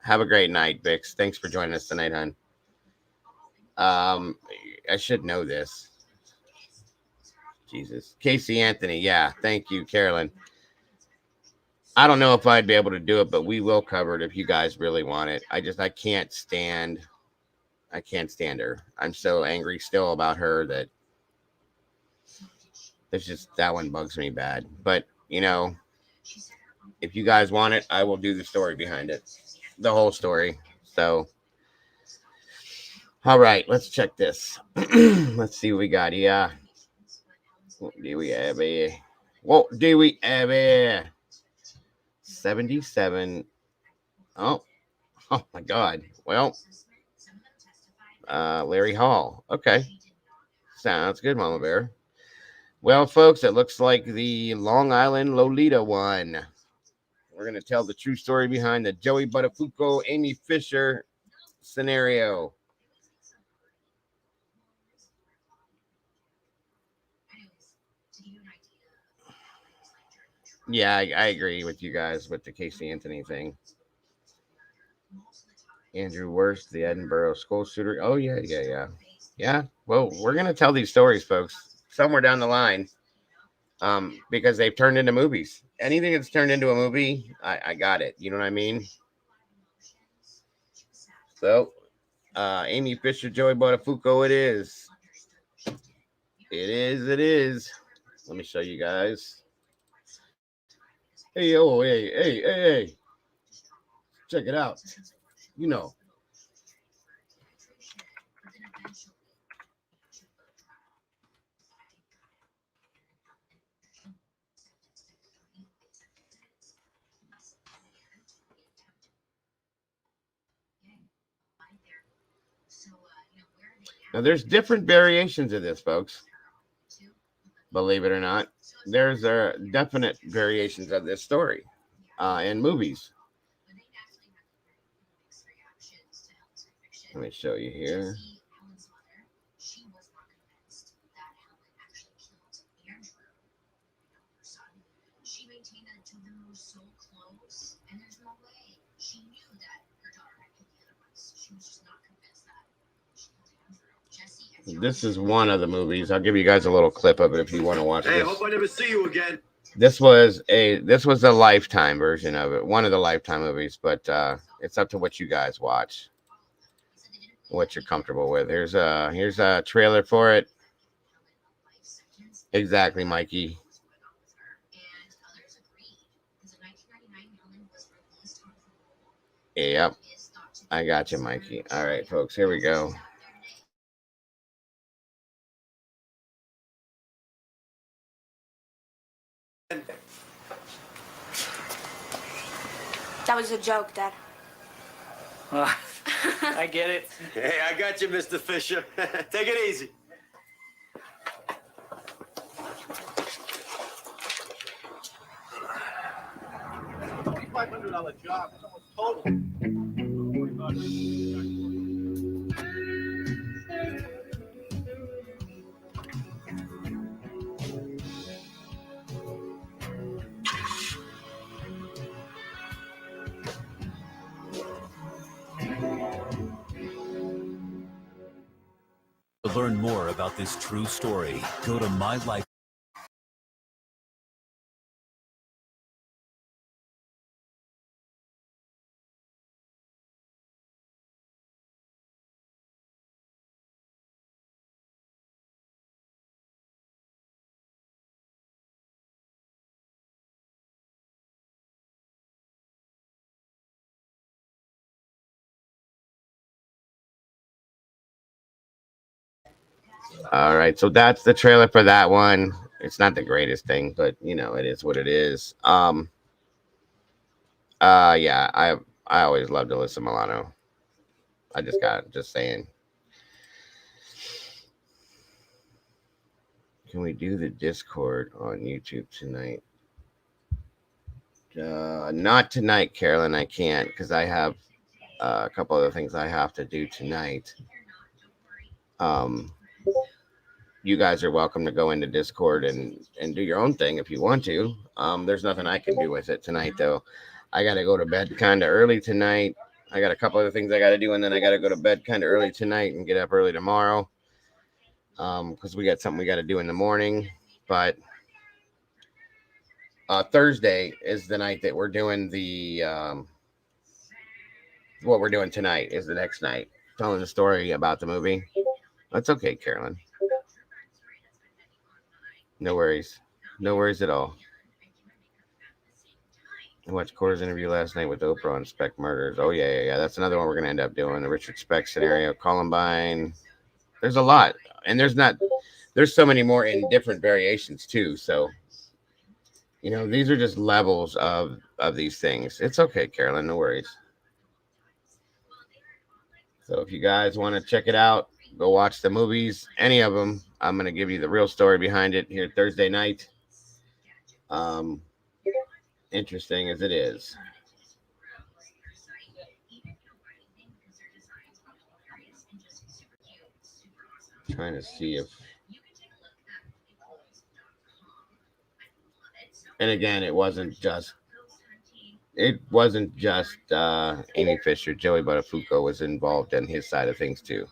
Have a great night, Vix. Thanks for joining us tonight, hon. I should know this. Jesus. Casey Anthony. Yeah. Thank you, Carolyn. I don't know if I'd be able to do it, but we will cover it if you guys really want it. I can't stand her. I'm so angry still about her that it's just, that one bugs me bad. But, you know, if you guys want it, I will do the story behind it. The whole story. So, all right, let's check this. Let's see what we got here. What do we have here? 77. Oh my God. Well, Larry Hall. Okay. Sounds good, Mama Bear. Well, folks, it looks like the Long Island Lolita one. We're going to tell the true story behind the Joey Buttafuoco, Amy Fisher scenario. Yeah, I agree with you guys with the Casey Anthony thing. Andrew Worst, the Edinburgh school shooter. Oh, yeah. Yeah, well, we're going to tell these stories, folks, somewhere down the line, because they've turned into movies. Anything that's turned into a movie, I got it. You know what I mean? So, Amy Fisher, Joey Buttafuoco, it is. It is. Let me show you guys. Hey. Check it out. You know. Now, there's different variations of this, folks. Believe it or not, there's definite variations of this story in movies. Let me show you here. This is one of the movies. I'll give you guys a little clip of it if you want to watch it. Hey, I hope I never see you again. This was a Lifetime version of it, one of the Lifetime movies, but it's up to what you guys watch, what you're comfortable with. Here's a trailer for it. Exactly, Mikey. Yep, I got you, Mikey. All right, folks, here we go. That was a joke, Dad. I get it. Hey, I got you, Mr. Fisher. Take it easy. $500 job. Total. Don't worry about it. To learn more about this true story, go to My Life. All right, so that's the trailer for that one. It's not the greatest thing, but you know, it is what it is. Yeah, I always loved Alyssa Milano. Just saying. Can we do the Discord on YouTube tonight? Not tonight, Carolyn. I can't because I have a couple other things I have to do tonight. You guys are welcome to go into Discord and do your own thing if you want to. There's nothing I can do with it tonight, though. I got to go to bed kind of early tonight. I got a couple other things I got to do, and then I got to go to bed kind of early tonight and get up early tomorrow. Because we got something we got to do in the morning. But Thursday is the night that we're doing the what we're doing tonight is the next night, telling the story about the movie. That's okay, Carolyn. No worries. No worries at all. I watched Cora's interview last night with Oprah on Speck Murders. Oh, yeah. That's another one we're going to end up doing. The Richard Speck scenario, Columbine. There's a lot. And there's so many more in different variations, too. So, you know, these are just levels of these things. It's okay, Carolyn. No worries. So if you guys want to check it out, go watch the movies, any of them. I'm going to give you the real story behind it here Thursday night. Interesting as it is. Trying to see if... And again, it wasn't just Amy Fisher. Joey Buttafuoco was involved in his side of things too.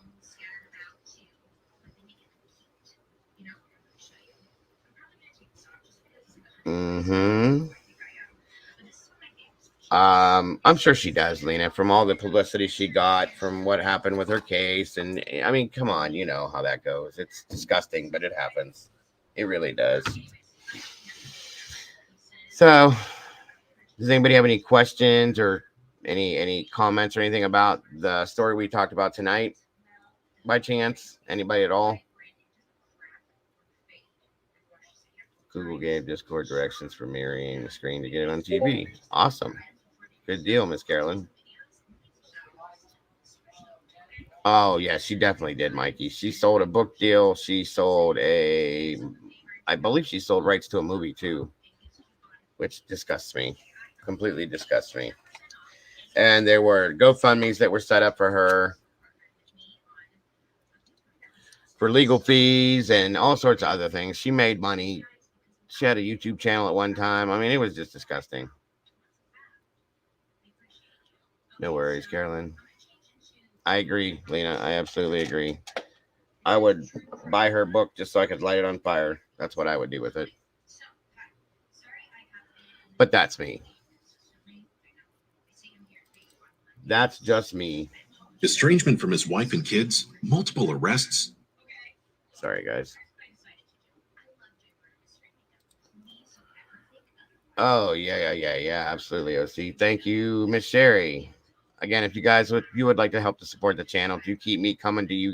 I'm sure she does, Lena, from all the publicity she got from what happened with her case. And I mean, come on, you know how that goes. It's disgusting, but it happens. It really does. So, does anybody have any questions or any comments or anything about the story we talked about tonight? By chance, anybody at all? Google gave Discord directions for mirroring the screen to get it on TV. Awesome. Good deal, Miss Carolyn. Oh, yeah, she definitely did, Mikey. She sold a book deal. She sold I believe she sold rights to a movie, too, which disgusts me. Completely disgusts me. And there were GoFundMes that were set up for her for legal fees and all sorts of other things. She made money. She had a YouTube channel at one time. I mean, it was just disgusting. No worries, Carolyn. I agree, Lena. I absolutely agree. I would buy her book just so I could light it on fire. That's what I would do with it. But that's me. That's just me. Estrangement from his wife and kids, multiple arrests. Sorry, guys. Oh, yeah. Absolutely, OC. Thank you, Miss Sherry. Again, if you would like to help to support the channel, if you keep me coming to you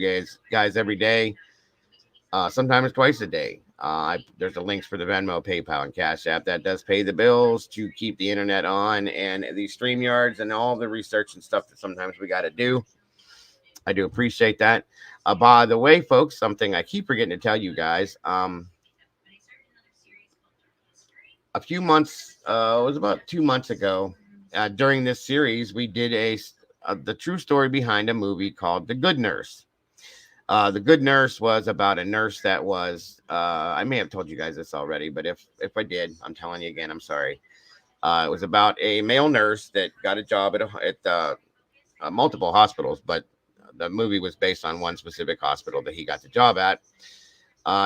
guys every day, sometimes twice a day. There's the links for the Venmo, PayPal, and Cash App. That does pay the bills to keep the internet on and these StreamYards and all the research and stuff that sometimes we got to do. I do appreciate that. By the way, folks, something I keep forgetting to tell you guys. A few months, it was about 2 months ago, during this series, we did the true story behind a movie called The Good Nurse. The Good Nurse was about a nurse that was, I may have told you guys this already, but if I did, I'm telling you again, I'm sorry. It was about a male nurse that got a job at multiple hospitals, but the movie was based on one specific hospital that he got the job at.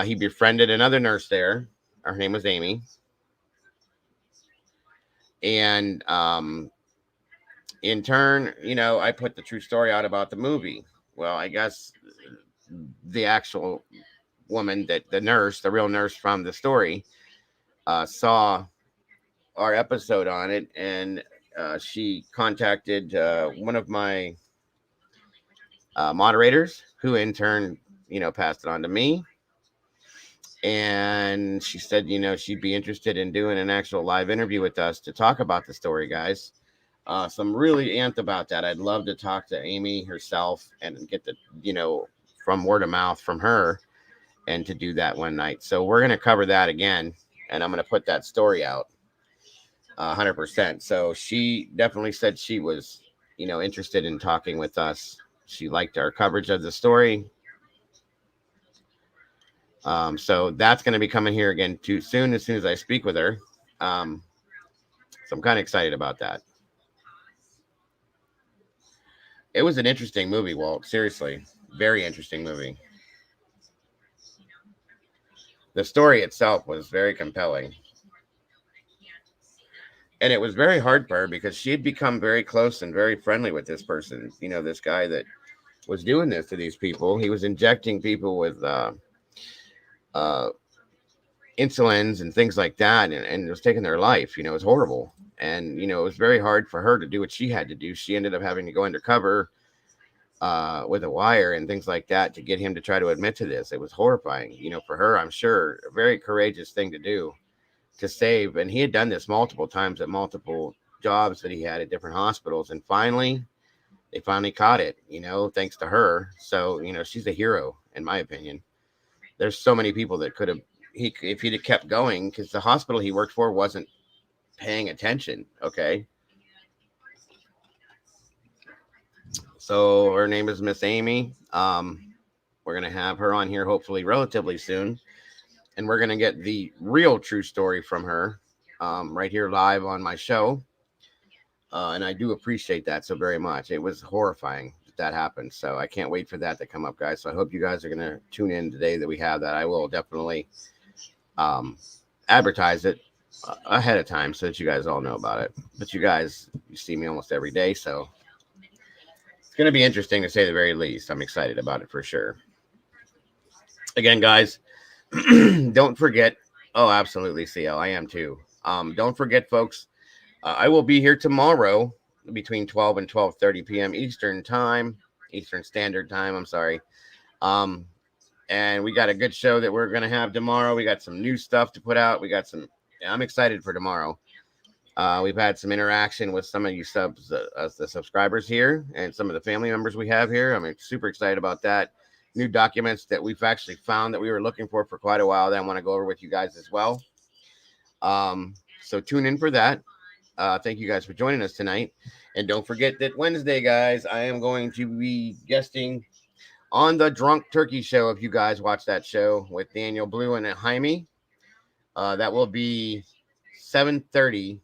He befriended another nurse there. Her name was Amy. And in turn, I put the true story out about the movie. Well, I guess the actual woman, the real nurse from the story, saw our episode on it, and she contacted one of my moderators, who in turn passed it on to me. And she said, she'd be interested in doing an actual live interview with us to talk about the story, guys. So I'm really amped about that. I'd love to talk to Amy herself and get the, from word of mouth from her and to do that one night. So we're going to cover that again. And I'm going to put that story out 100%. So she definitely said she was, interested in talking with us. She liked our coverage of the story. So that's going to be coming here again too soon as I speak with her. So I'm kind of excited about that. It was an interesting movie, Walt. Seriously, very interesting movie. The story itself was very compelling. And it was very hard for her because she had become very close and very friendly with this person. This guy that was doing this to these people. He was injecting people with insulins and things like that, and it was taking their life. It was horrible. And, it was very hard for her to do what she had to do. She ended up having to go undercover with a wire and things like that to get him to try to admit to this. It was horrifying, for her, I'm sure. A very courageous thing to do, to save. And he had done this multiple times at multiple jobs that he had at different hospitals. And they finally caught it, thanks to her. So, she's a hero, in my opinion. There's so many people that could have, if he'd have kept going, because the hospital he worked for wasn't paying attention. Okay. So her name is Miss Amy. We're going to have her on here hopefully relatively soon. And we're going to get the real true story from her right here live on my show. And I do appreciate that so very much. It was horrifying that happened. So I can't wait for that to come up, guys. So I hope you guys are going to tune in today that we have that. I will definitely advertise it ahead of time so that you guys all know about it. But you guys, you see me almost every day. So it's going to be interesting to say the very least. I'm excited about it for sure. Again, guys, don't forget. Oh, absolutely, CL. I am too. Don't forget, folks. I will be here tomorrow between 12 and 12:30 p.m. Eastern Standard Time. I'm sorry. And we got a good show that we're going to have tomorrow. We got some new stuff to put out. I'm excited for tomorrow. We've had some interaction with some of you the subscribers here and some of the family members we have here. I'm super excited about that. New documents that we've actually found that we were looking for quite a while that I want to go over with you guys as well. So tune in for that. Thank you guys for joining us tonight. And don't forget that Wednesday, guys, I am going to be guesting on the Drunk Turkey Show. If you guys watch that show with Daniel Blue and Jaime, that will be 7:30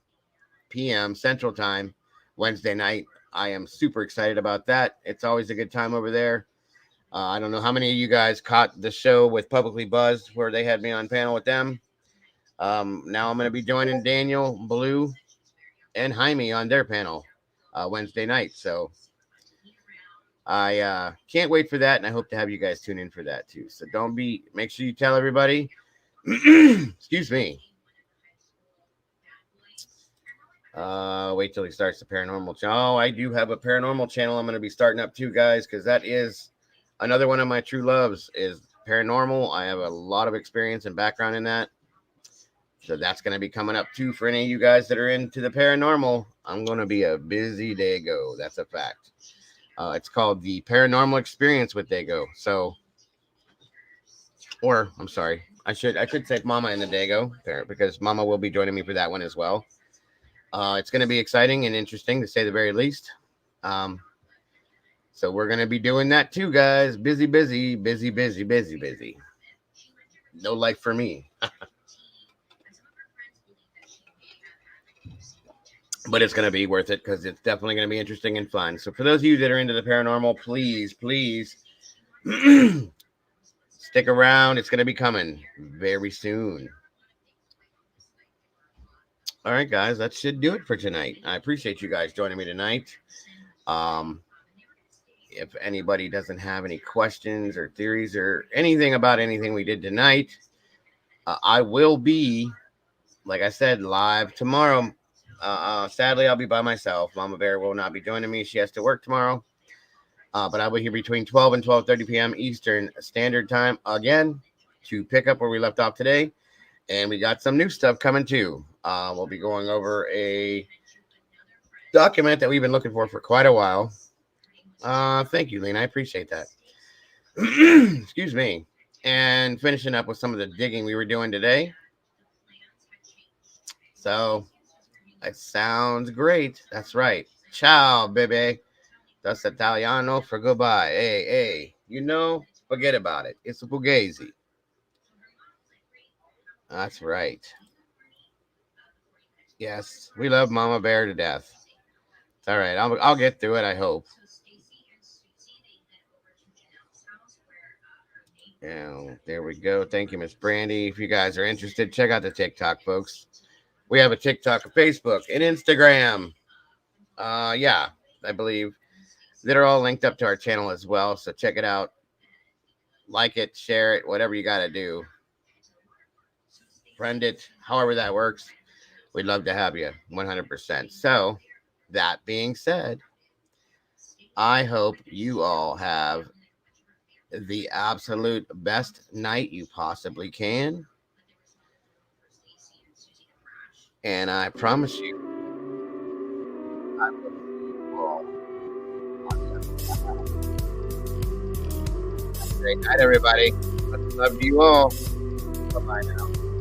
p.m. Central Time Wednesday night. I am super excited about that. It's always a good time over there. I don't know how many of you guys caught the show with Publicly Buzzed where they had me on panel with them. Now I'm going to be joining Daniel Blue and Jaime on their panel Wednesday night. So I can't wait for that, and I hope to have you guys tune in for that too. So make sure you tell everybody. Excuse me. Wait till he starts the paranormal channel. Oh, I do have a paranormal channel I'm going to be starting up too, guys, because that is another one of my true loves is paranormal. I have a lot of experience and background in that. So that's going to be coming up too for any of you guys that are into the paranormal. I'm going to be a busy Dago. That's a fact. It's called the Paranormal Experience with Dago. So, or I'm sorry, I could say Mama and the Dago because Mama will be joining me for that one as well. It's going to be exciting and interesting to say the very least. So we're going to be doing that too, guys. Busy. No life for me. But it's going to be worth it because it's definitely going to be interesting and fun. So for those of you that are into the paranormal, please stick around. It's going to be coming very soon. All right, guys, that should do it for tonight. I appreciate you guys joining me tonight. If anybody doesn't have any questions or theories or anything about anything we did tonight, I will be, like I said, live tomorrow. Sadly, I'll be by myself. Mama Bear will not be joining me. She has to work tomorrow. But I will be here between 12 and 12:30 p.m. Eastern Standard Time again to pick up where we left off today. And we got some new stuff coming too. We'll be going over a document that we've been looking for quite a while. Thank you, Lena. I appreciate that. Excuse me. And finishing up with some of the digging we were doing today. So that sounds great. That's right. Ciao, baby. That's Italiano for goodbye. Hey, forget about it. It's a fugazi. That's right. Yes, we love Mama Bear to death. It's all right. I'll get through it, I hope. And there we go. Thank you, Miss Brandy. If you guys are interested, check out the TikTok, folks. We have a TikTok, a Facebook, an Instagram. Yeah, I believe that are all linked up to our channel as well. So check it out. Like it, share it, whatever you got to do. Friend it, however that works. We'd love to have you 100%. So that being said, I hope you all have the absolute best night you possibly can. And I promise you, I will see you all on the other side. Have a great night, everybody. Much love to you all. Bye-bye now.